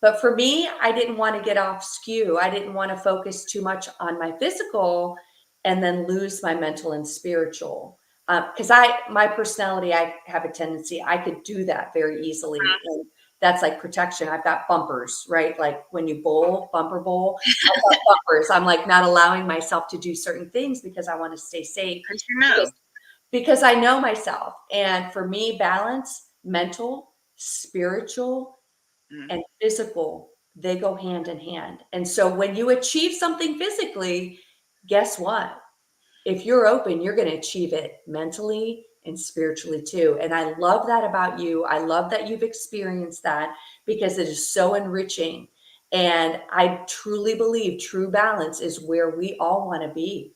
But for me, I didn't want to get off skew. I didn't want to focus too much on my physical and then lose my mental and spiritual. Because my personality, I have a tendency, I could do that very easily. And that's like protection. I've got bumpers, right? Like when you bowl, bumper bowl, I've got bumpers. I'm like not allowing myself to do certain things because I want to stay safe Because because I know myself. And for me, balance, mental, spiritual, mm, and physical, they go hand in hand. And so when you achieve something physically, guess what? If you're open, you're going to achieve it mentally and spiritually too. And I love that about you. I love that you've experienced that because it is so enriching. And I truly believe true balance is where we all want to be.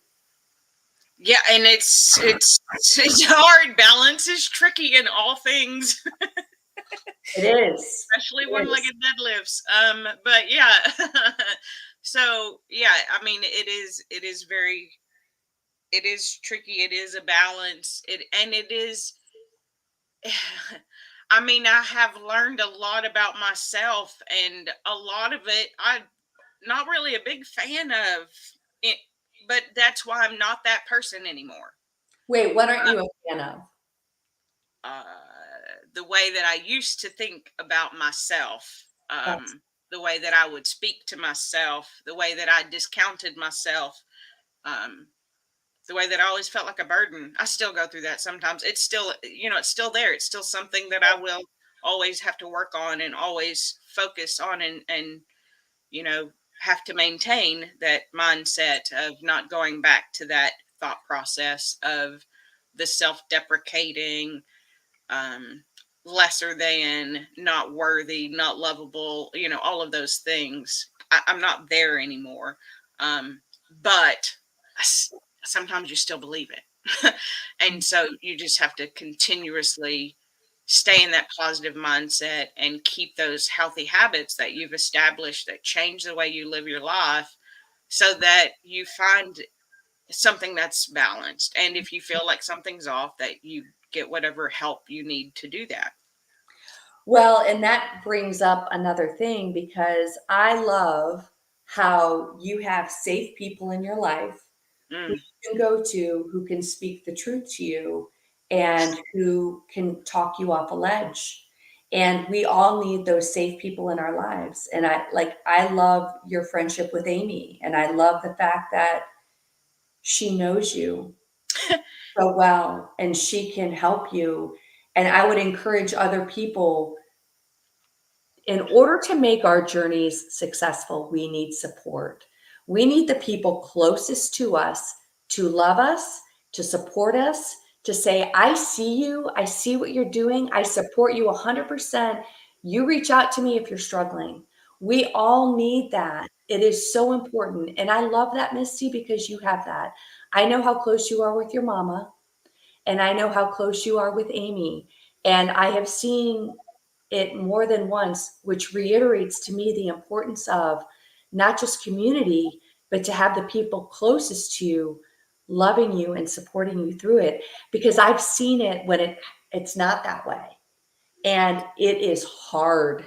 yeah, and it's hard. Balance is tricky in all things, It is. especially It is. one-legged deadlifts. But yeah, so yeah, I mean, it is tricky. It is a balance. It is. I mean, I have learned a lot about myself, and a lot of it I'm not really a big fan of. It, but that's why I'm not that person anymore. Wait, what aren't you a fan of? uh, the way that I used to think about myself, That's the way that I would speak to myself, the way that I discounted myself, um, the way that I always felt like a burden. I still go through that sometimes. It's still, it's still there. It's still something that I will always have to work on and always focus on and you know, have to maintain that mindset of not going back to that thought process of the self-deprecating, um, lesser than, not worthy, not lovable, all of those things. I'm not there anymore. Um, but sometimes you still believe it. And so you just have to continuously stay in that positive mindset and keep those healthy habits that you've established that change the way you live your life so that you find something that's balanced. And if you feel like something's off, that you get whatever help you need to do that. well, and that brings up another thing because I love how you have safe people in your life who Mm. you can go to, who can speak the truth to you, and who can talk you off a ledge. And we all need those safe people in our lives. And I love your friendship with Amy, and I love the fact that she knows you so well and she can help you. And I would encourage other people in order to make our journeys successful, we need support. We need the people closest to us to love us, to support us, to say, I see you, I see what you're doing, I support you 100%. You reach out to me if you're struggling. We all need that. It is so important. And I love that, Misty, because you have that. I know how close you are with your mama, and I know how close you are with Amy. And I have seen it more than once, which reiterates to me the importance of not just community, but to have the people closest to you loving you and supporting you through it. Because I've seen it when it's not that way. And it is hard.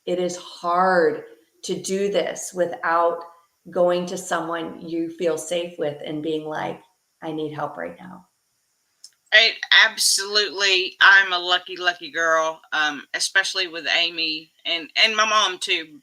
It is hard to do this without going to someone you feel safe with and being like, I need help right now. It absolutely. I'm a lucky, lucky girl, especially with Amy and my mom too.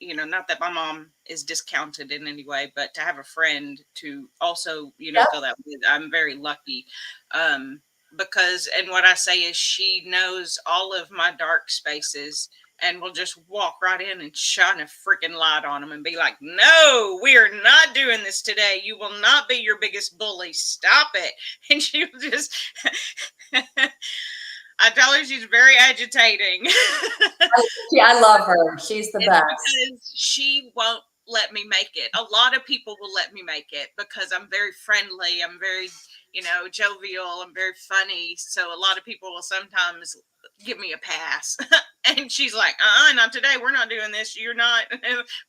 You know, not that my mom is discounted in any way, but to have a friend to also, you know, Yep. feel that way, I'm very lucky. Um, because, and what I say is, she knows all of my dark spaces and will just walk right in and shine a freaking light on them and be like, "No, we are not doing this today. You will not be your biggest bully. Stop it." And she will just I tell her she's very agitating. Yeah, I love her. She's the It's best. because she won't let me make it. A lot of people will let me make it because I'm very friendly. I'm very, you know, jovial. I'm very funny. So a lot of people will sometimes give me a pass. And she's like, not today. We're not doing this. You're not.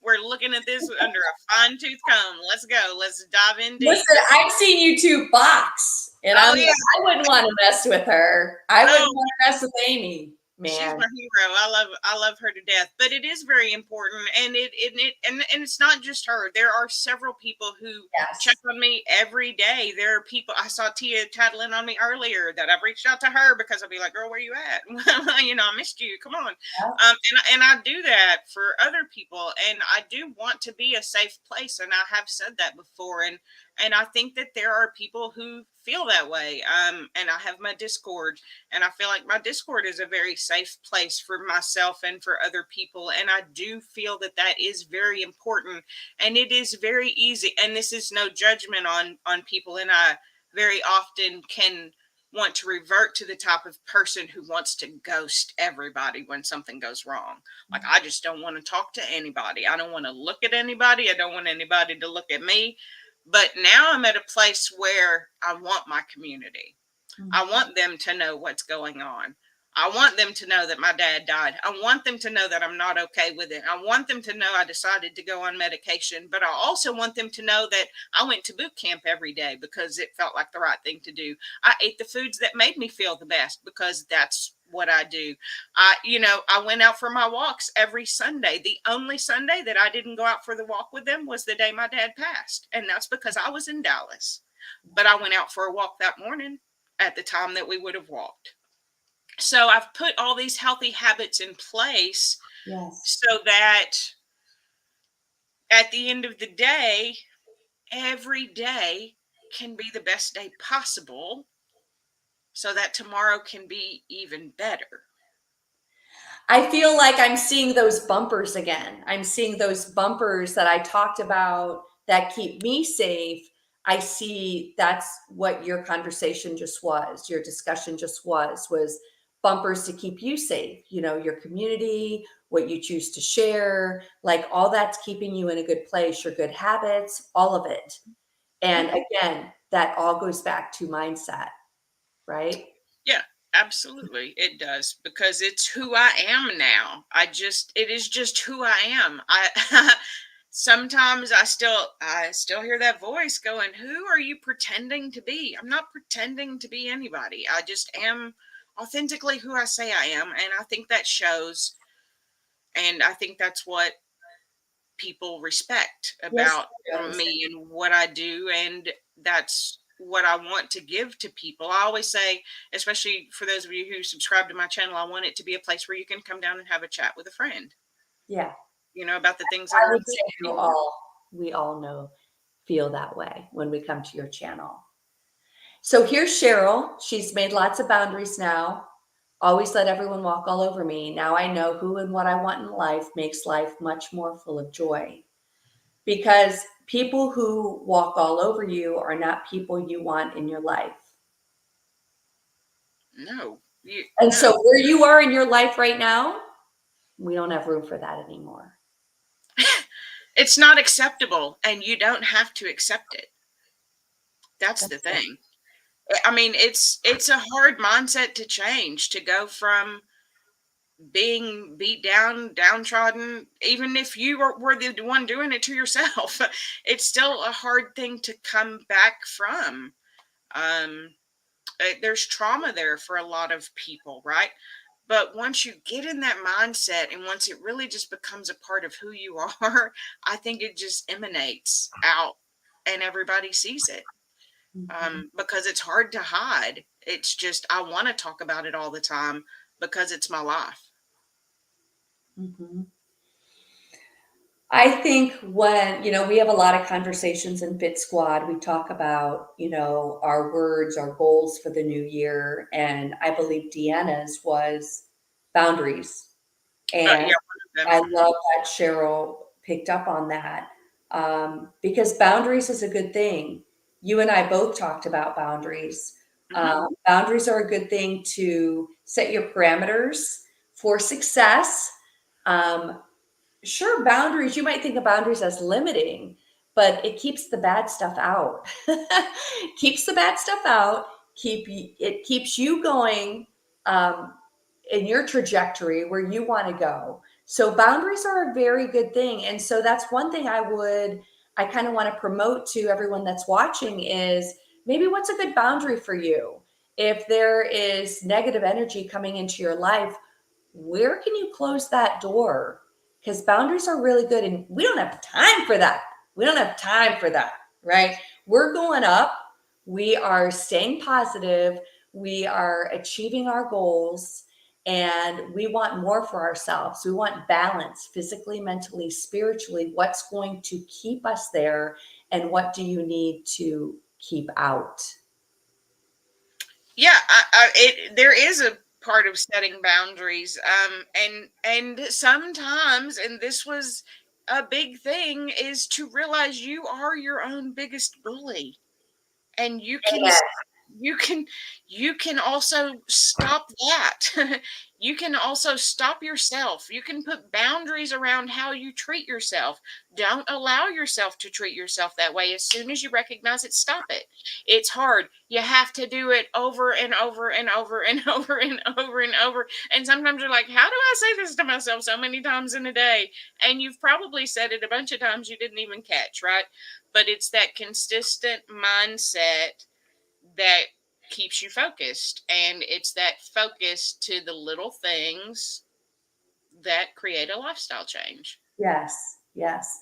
We're looking at this under a fine tooth comb. Let's go. Let's dive in deep. Listen, I've seen you two box, and I'm Oh, like, yeah. I wouldn't want to mess with her. I wouldn't Oh, want to mess with Amy, she's man. my hero. I love her to death. But it is very important, and and it's not just her. There are several people who check Yes. on me every day. There are people. I saw Tia tattling on me earlier that I've reached out to her because I'll be like, "Girl, where you at? You know, I missed you. Come on." Yep. And I do that for other people, and I do want to be a safe place, and I have said that before, and I think that there are people who feel that way. And I have my Discord, and I feel like my Discord is a very safe place for myself and for other people. And I do feel that that is very important. And it is very easy. And this is no judgment on people. And I very often can want to revert to the type of person who wants to ghost everybody when something goes wrong. Like, I just don't want to talk to anybody. I don't want to look at anybody. I don't want anybody to look at me. But now I'm at a place where I want my community. I Mhm. want them to know what's going on. I want them to know that my dad died. I want them to know that I'm not okay with it. I want them to know I decided to go on medication, but I also want them to know that I went to boot camp every day because it felt like the right thing to do. I ate the foods that made me feel the best because that's what I do. I went out for my walks every Sunday. The only Sunday that I didn't go out for the walk with them was the day my dad passed. And that's because I was in Dallas. But I went out for a walk that morning at the time that we would have walked. So I've put all these healthy habits in place Yes. so that at the end of the day, every day can be the best day possible so that tomorrow can be even better. I feel like I'm seeing those bumpers again. I'm seeing those bumpers that I talked about that keep me safe. I see that's what your conversation just was, your discussion just was bumpers to keep you safe. You know, your community, what you choose to share, like all that's keeping you in a good place, your good habits, all of it. And Mhm. again, that all goes back to mindset, right? Yeah, absolutely. It does because it's who I am now. It is just who I am. I sometimes I still hear that voice going, "Who are you pretending to be?" I'm not pretending to be anybody. I just am authentically who I say I am, and I think that shows, and I think that's what people respect Yes, about it does. me and what I do. And that's what I want to give to people. I always say, especially for those of you who subscribe to my channel, I want it to be a place where you can come down and have a chat with a friend, Yeah. about the things that I are would say important to you. we all know feel that way when we come to your channel. So here's Cheryl. She's made lots of boundaries now. Always let everyone walk all over me. Now I know who and what I want in life makes life much more full of joy. Because people who walk all over you are not people you want in your life. No, you And so no. where you are in your life right now, we don't have room for that anymore. It's not acceptable, and you don't have to accept it. That's the That's it. thing. I mean, it's a hard mindset to change, to go from being beat down, downtrodden, even if you were the one doing it to yourself. It's still a hard thing to come back from. There's trauma there for a lot of people, right? But once you get in that mindset and once it really just becomes a part of who you are, I think it just emanates out and everybody sees it. Mhm, Because it's hard to hide. It's just, I want to talk about it all the time because it's my life. mhm. I think when, we have a lot of conversations in Fit Squad, we talk about, our words, our goals for the new year. And I believe Deanna's was boundaries. And Yeah, one of I them. love that Cheryl picked up on that because boundaries is a good thing. You and I both talked about boundaries. Hmm. Boundaries are a good thing to set your parameters for success. Um, Sure, boundaries, you might think of boundaries as limiting, but it keeps the bad stuff out. Keeps the bad stuff out, it keeps you going um, in your trajectory where you want to go. So boundaries are a very good thing. And so that's one thing I kind of want to promote to everyone that's watching is maybe what's a good boundary for you? If there is negative energy coming into your life, where can you close that door? Because boundaries are really good and we don't have time for that. We don't have time for that, right? We're going up. We are staying positive. We are achieving our goals and we want more for ourselves. We want balance physically, mentally, spiritually. What's going to keep us there and what do you need to keep out? Yeah, there is a part of setting boundaries, and sometimes, and this was a big thing, is to realize you are your own biggest bully, and you can you can also stop that. You can also stop yourself. You can put boundaries around how you treat yourself. Don't allow yourself to treat yourself that way. As soon as you recognize it, stop it. It's hard. You have to do it over and over and over and over and over and over. And sometimes you're like, how do I say this to myself so many times in a day? And you've probably said it a bunch of times you didn't even catch, right? But it's that consistent mindset that keeps you focused. And it's that focus to the little things that create a lifestyle change. Yes, yes.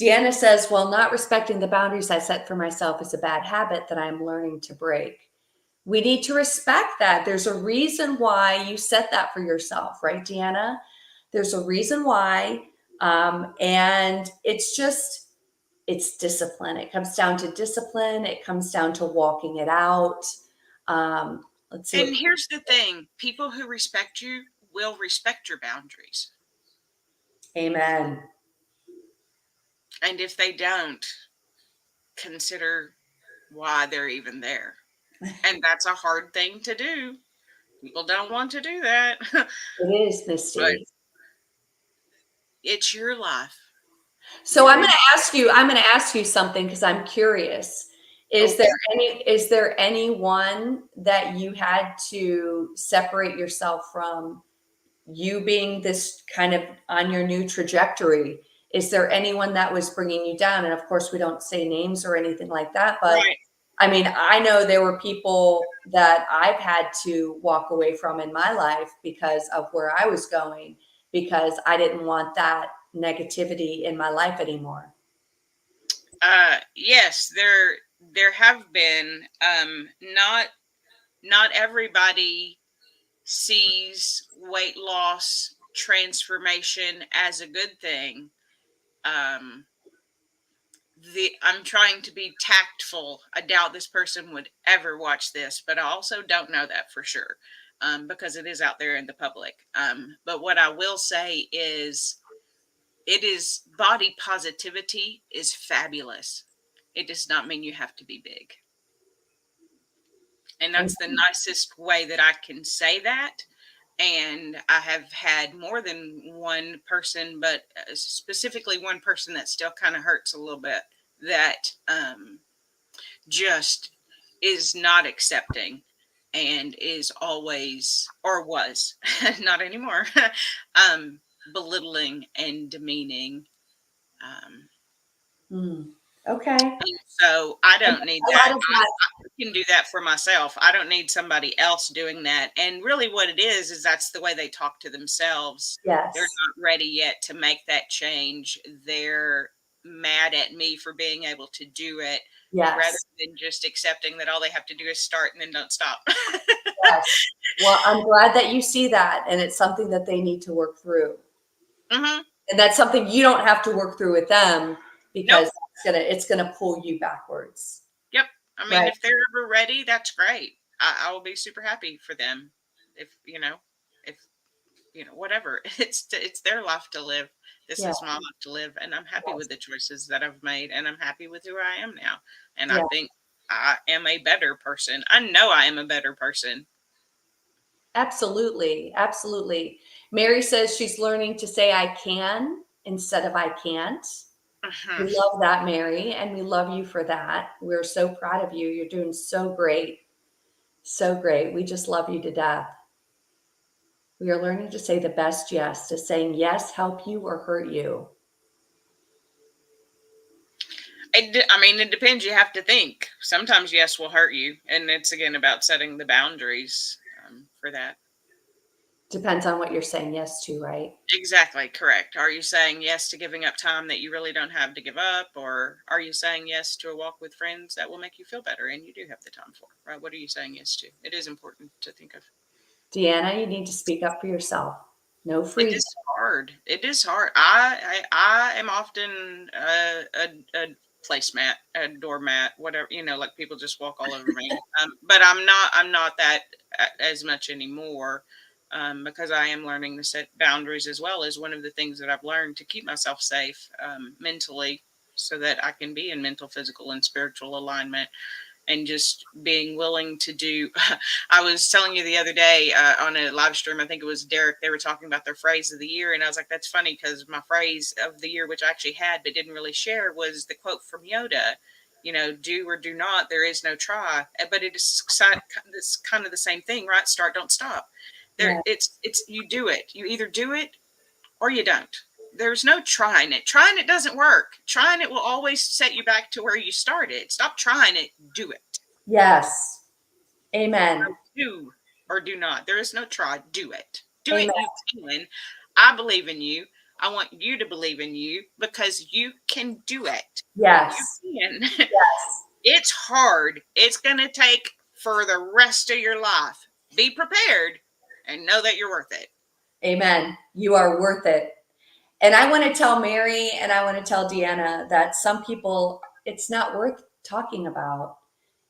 Deanna says, well, not respecting the boundaries I set for myself is a bad habit that I'm learning to break. We need to respect that. There's a reason why you set that for yourself, right, Deanna? There's a reason why. And it's discipline. It comes down to discipline. It comes down to walking it out. Let's see And what, here's the thing, people who respect you will respect your boundaries. amen. And if they don't, consider why they're even there. And that's a hard thing to do. People don't want to do that. It is, But Misty. it's your life. So You're in. I'm going to ask you something because I'm curious. Okay. Is there anyone that you had to separate yourself from, you being this kind of on your new trajectory? Is there anyone that was bringing you down? And of course, we don't say names or anything like that, but Right. I mean, I know there were people that I've had to walk away from in my life because of where I was going, because I didn't want that negativity in my life anymore. Yes, there have been not everybody sees weight loss transformation as a good thing. Um, I'm trying to be tactful. I doubt this person would ever watch this, but I also don't know that for sure because it is out there in the public. But what I will say is, it is body positivity is fabulous. It does not mean you have to be big. And And that's the nicest way that I can say that. And I have had more than one person, but specifically one person that still kind of hurts a little bit, that just is not accepting and is always, or was not anymore, belittling and demeaning. Um, hmm. Okay. And so I And don't need a that. lot of that, I can do that for myself. I don't need somebody else doing that. And really, what it is that's the way they talk to themselves. They're yes, not ready yet to make that change. They're mad at me for being able to do it rather yes, than just accepting that all they have to do is start and then don't stop. yes. Well, I'm glad that you see that, and it's something that they need to work through. Hmm. And that's something you don't have to work through with them Nope. because it's gonna pull you backwards, Yep. I mean, right? if they're ever ready, that's great. I will be super happy for them. If whatever. It's their life to live. This Yeah, is my life to live, and I'm happy with yes, the choices that I've made, and I'm happy with who I am now. And I yeah. think I am a better person. I know I am a better person. Absolutely, absolutely. Mary says she's learning to say I can instead of I can't. We Mhm. love that, Mary, and we love you for that. We're so proud of you. You're doing so great. So great. We just love you to death. We are learning to say the best yes. Does saying yes help you or hurt you? I mean, it depends. You have to think. Sometimes yes will hurt you, and it's again about setting the boundaries for that. Depends on what you're saying yes to, right? Exactly, correct. Are you saying yes to giving up time that you really don't have to give up? Or are you saying yes to a walk with friends that will make you feel better and you do have the time for? Right? What are you saying yes to? It is important to think of. Deanna, you need to speak up for yourself. No It freeze. is hard. It is hard. I am often a placemat, a doormat, whatever, like people just walk all over me. But I'm not that as much anymore. Because I am learning to set boundaries as well as one of the things that I've learned to keep myself safe mentally so that I can be in mental, physical, and spiritual alignment and just being willing to do. I was telling you the other day on a live stream, I think it was Derek, they were talking about their phrase of the year. And I was like, that's funny because my phrase of the year, which I actually had but didn't really share, was the quote from Yoda, do or do not, there is no try. But it's kind of the same thing, right? Start, don't stop. Yeah. It's you do it. You either do it or you don't. There's no trying it. Trying it doesn't work. Trying it will always set you back to where you started. Stop trying it, do it. Yes. Amen. Do or do not. There is no try, do it. Do Amen. it, you can. I believe in you. I want you to believe in you because you can do it. You Yes. can. Yes. It's hard. It's going to take for the rest of your life. Be prepared and know that you're worth it. Amen. You are worth it. And I want to tell Mary and I want to tell Deanna that some people, it's not worth talking about.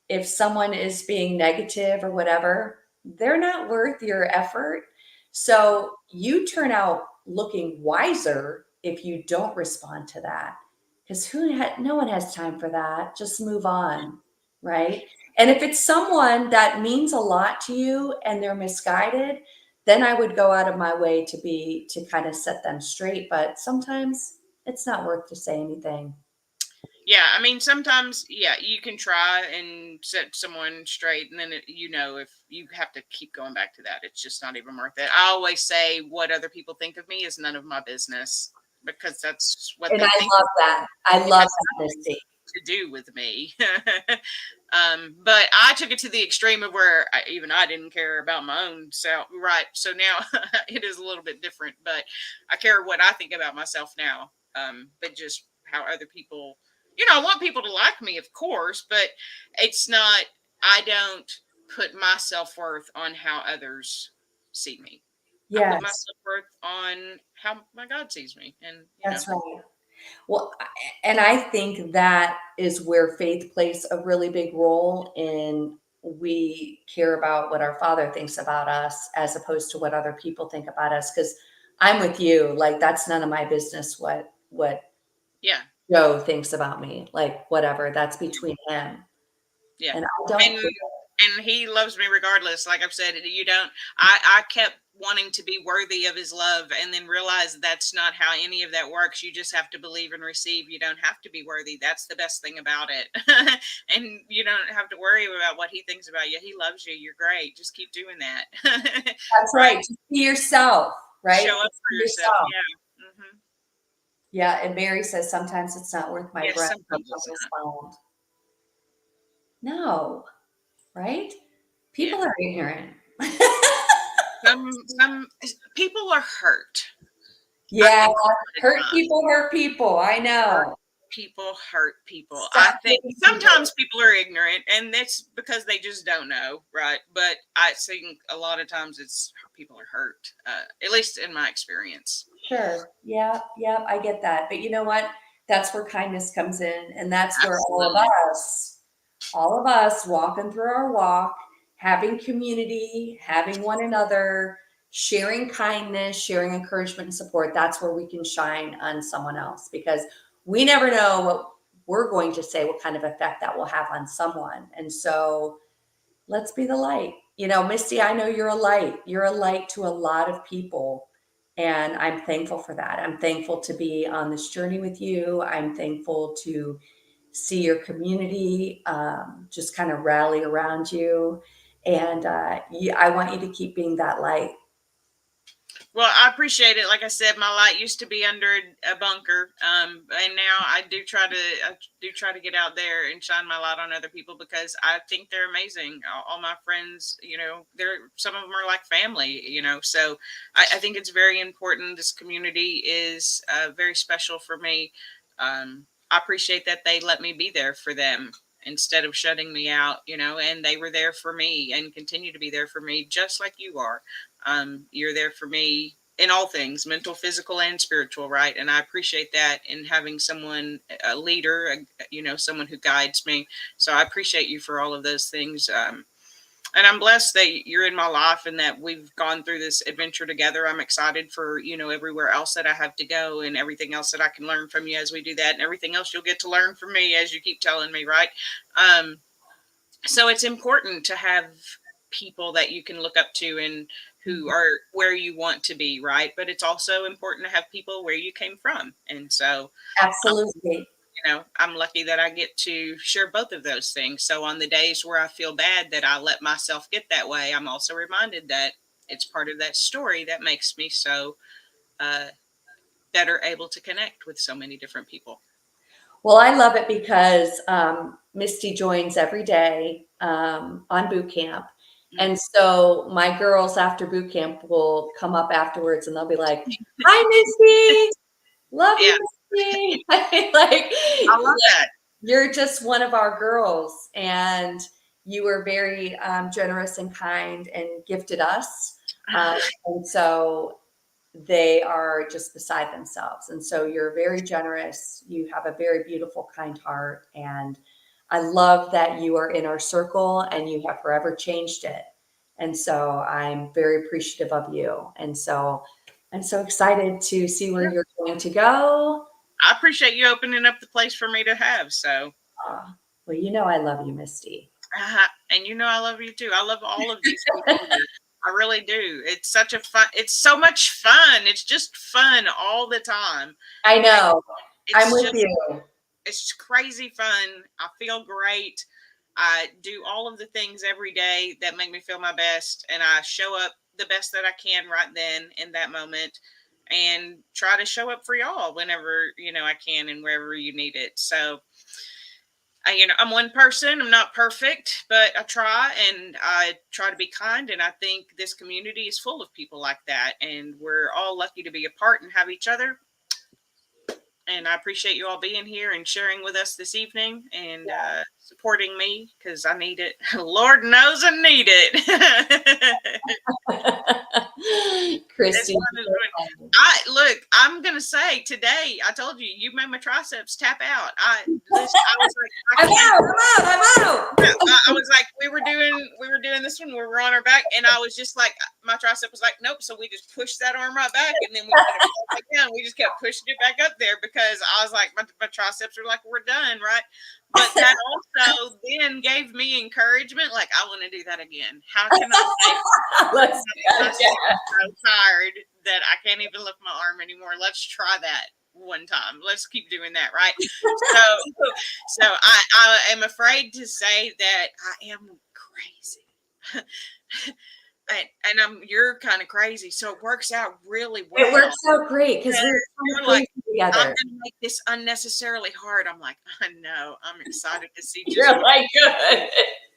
If someone is being negative or whatever, they're not worth your effort. So you turn out looking wiser if you don't respond to that. Because no one has time for that. Just move on, right? And if it's someone that means a lot to you and they're misguided, then I would go out of my way to kind of set them straight. But sometimes it's not worth to say anything. Yeah, I mean, sometimes, yeah, you can try and set someone straight, and then if you have to keep going back to that, it's just not even worth it. I always say, what other people think of me is none of my business because that's what And they I think. love that. I It love has that, nothing Misty. to do with me. But I took it to the extreme of where even I didn't care about my own self. Right. So now it is a little bit different, but I care what I think about myself now. But just how other people, I want people to like me, of course, but it's not, I don't put my self worth on how others see me. I put my Yes, self worth on how my God sees me. And, that's right. Well, and I think that is where faith plays a really big role in we care about what our Father thinks about us as opposed to what other people think about us. Because I'm with you, like that's none of my business what yeah. Joe thinks about me. Like whatever, that's between him. Yeah. And I And don't care. and he loves me regardless. Like I've said, you don't I kept wanting to be worthy of his love and then realized that's not how any of that works. You just have to believe and receive. You don't have to be worthy. That's the best thing about it. And you don't have to worry about what he thinks about you. He loves you. You're great. Just keep doing that. That's Right? right. Just be yourself, right? Show up Just for be yourself. yourself. Yeah. Hmm. Yeah, and Mary says sometimes it's not worth my Yes, breath to sometimes it's not. respond. No, right? Yeah. People are ignorant. Some people are hurt. I Yeah, think a lot of hurt times. people hurt people. I Hurt know. people hurt people. I Stop think hitting sometimes people. people are ignorant, and that's because they just don't know, right? But I think a lot of times it's people are hurt, at least in my experience. Sure. Yeah, yeah, I get that. But you know what? That's where kindness comes in, and that's where Absolutely. all of us walking through our walk, having community, having one another, sharing kindness, sharing encouragement and support, that's where we can shine on someone else because we never know what we're going to say, what kind of effect that will have on someone. And so let's be the light. You know, Misty, I know you're a light. You're a light to a lot of people. And I'm thankful for that. I'm thankful to be on this journey with you. I'm thankful to see your community just kind of rally around you. And I want you to keep being that light. Well, I appreciate it. Like I said, my light used to be under a bunker, and now I do try to get out there and shine my light on other people because I think they're amazing. All my friends, they're some of them are like family, So I think it's very important. This community is very special for me. I appreciate that they let me be there for them instead of shutting me out, and they were there for me and continue to be there for me, just like you are. You're there for me in all things, mental, physical, and spiritual, right? And I appreciate that in having someone, a leader, someone who guides me. So I appreciate you for all of those things. And I'm blessed that you're in my life and that we've gone through this adventure together. I'm excited for, everywhere else that I have to go and everything else that I can learn from you as we do that and everything else you'll get to learn from me as you keep telling me, right? Um, so it's important to have people that you can look up to and who are where you want to be, right? But it's also important to have people where you came from. And so Absolutely. I'm lucky that I get to share both of those things. So on the days where I feel bad that I let myself get that way, I'm also reminded that it's part of that story that makes me so uh, better able to connect with so many different people. Well, I love it because Misty joins every day on boot camp. Mhm. And so my girls after boot camp will come up afterwards and they'll be like, "Hi, Misty. Love Yeah, you, Misty." Like, I love that. you're just one of our girls. And you were very generous and kind and gifted us. And so they are just beside themselves. And so you're very generous. You have a very beautiful, kind heart. And I love that you are in our circle and you have forever changed it. And so I'm very appreciative of you. And so I'm so excited to see where you're going to go. I appreciate you opening up the place for me to have. So, Well, you know, I love you, Misty. and I love you too. I love all of these people here. I really do. It's such a fun. It's so much fun. It's just fun all the time. I And know. I'm it's with just you. it's crazy fun. I feel great. I do all of the things every day that make me feel my best, and I show up the best that I can right then in that moment, and try to show up for y'all whenever I can and wherever you need it. So I'm one person. I'm not perfect, but I try and I try to be kind. And I think this community is full of people like that. And we're all lucky to be apart and have each other. And I appreciate you all being here and sharing with us this evening and supporting me because I need it. Lord knows I need it. It's Christy. fun as I look. I'm gonna say today. I told you, you made my triceps tap out. I was like, I'm I can't. out. I'm out. I'm out. I was like, we were doing this one. We were on our back, and I was just like, my tricep was like, nope. So we just pushed that arm right back, and then we let it fall back down. We just kept pushing it back up there because I was like, my triceps are like, we're done, right? But that also then gave me encouragement. Like, I want to do that again. How can I make Let's do that myself again. so tired that I can't even lift my arm anymore? Let's try that one time. Let's keep doing that, right? So, so I am afraid to say that I am crazy. You're kind of crazy, so it works out really It well. works out great because we're kind of You're like, crazy I'm together. gonna make this unnecessarily hard. I'm like, I know. I'm excited to see just You're like, "Good."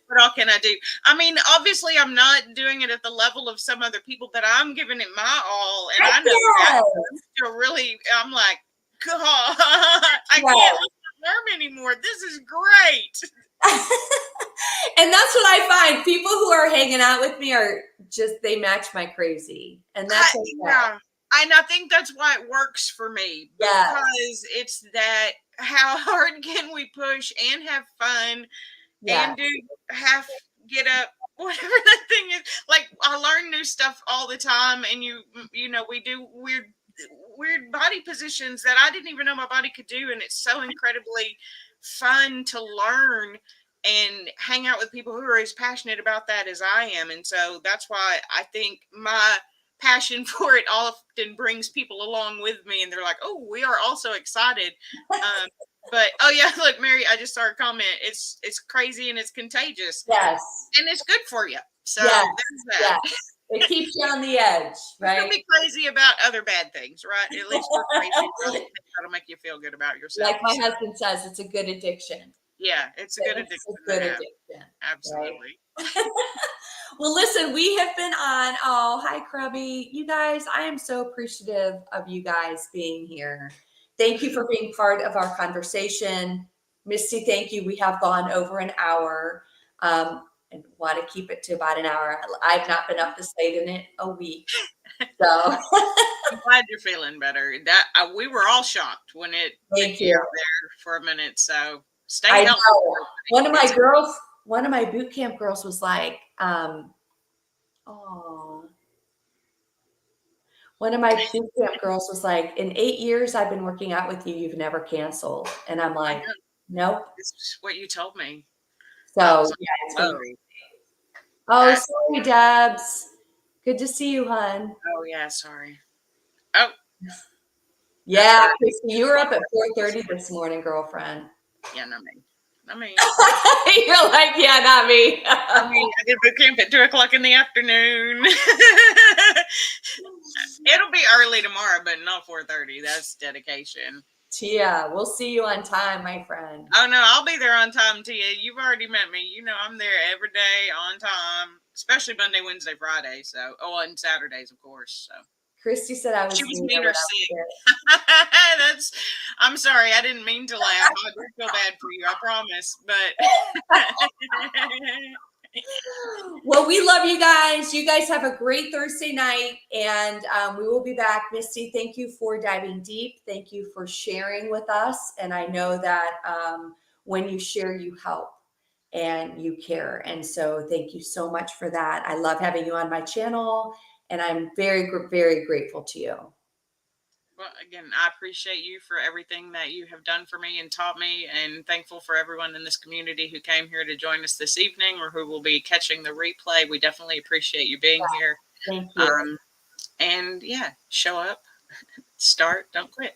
what all can I do. I mean, obviously, I'm not doing it at the level of some other people, but I'm giving it my all, and Heck I know that. yes. Feel really. I'm like, God, I Yes. can't listen to them anymore. This is great. And that's what I find. People who are hanging out with me are just, they match my crazy. And that's okay. Yeah, and I think that's why it works for me Yes. because it's that how hard can we push and have fun Yes. and do half get up whatever that thing is. Like I learn new stuff all the time, and we do weird body positions that I didn't even know my body could do, and it's so incredibly fun to learn and hang out with people who are as passionate about that as I am. And so that's why I think my passion for it often brings people along with me, and they're like, oh, we are also excited. But oh yeah, look, Mary, I just saw a comment. It's crazy and it's contagious, Yes. and it's good for you. So Yes. there's that. Yes. It keeps you on the edge, We can right? be crazy about other bad things, right? At least we're crazy about the things that'll make you feel good about yourself. Like my So, husband says, it's a good addiction. yeah, it's a good It's addiction a to good have. addiction. Right? Absolutely. Well, listen, we have been on. Oh, hi, Krubby. You guys, I am so appreciative of you guys being here. Thank you for being part of our conversation. Misty, thank you. We have gone over an hour and want to keep it to about an hour. I've not been up this late in it a week. So I'm glad you're feeling better. That we were all shocked when it took thank you you. out there for a minute. So stay I healthy. know. It's One of my boot camp girls was like, oh, one of my boot camp girls was like, in 8 years I've been working out with you, you've never canceled. And I'm I like, know nope. this is what you told me. I So was yeah, it's like, been oh, great. Oh, sorry, Debs. Good to see you, hun. oh yeah, sorry. Oh, that's Yeah, right. Christy, you were up at 4:30 this morning, girlfriend. Yeah, not me. Not me. You're like, yeah, not me. I mean, I did boot camp at 2 o'clock in the afternoon. It'll be early tomorrow, but not 4:30. That's dedication. Tia, we'll see you on time, my friend. Oh no, I'll be there on time, Tia. You've already met me. You know I'm there every day on time, especially Monday, Wednesday, Friday. So, oh, and Saturdays, of course. So Christy said I she was was mean mean when or I was sick. there. That's. I'm sorry. I didn't mean to laugh. I do feel bad for you. I promise. But Well, we love you guys. You guys have a great Thursday night, and we will be back. Misty, thank you for diving deep. Thank you for sharing with us. And I know that when you share, you help and you care. And so thank you so much for that. I love having you on my channel, and I'm very, very grateful to you. well, again, I appreciate you for everything that you have done for me and taught me, and thankful for everyone in this community who came here to join us this evening or who will be catching the replay. We definitely appreciate you being here. Thank you. And yeah, show up, start, don't quit.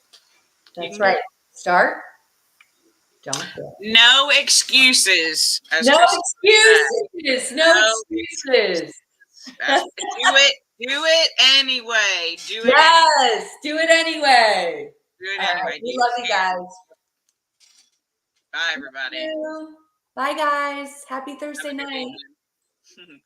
That's right. Start. Don't quit. No excuses. No excuses. No excuses. Do it anyway. Do it Yes, do it anyway. Do it All right, anyway. we love you guys. Bye, everybody. Bye, guys. Happy Thursday Have a good night. evening.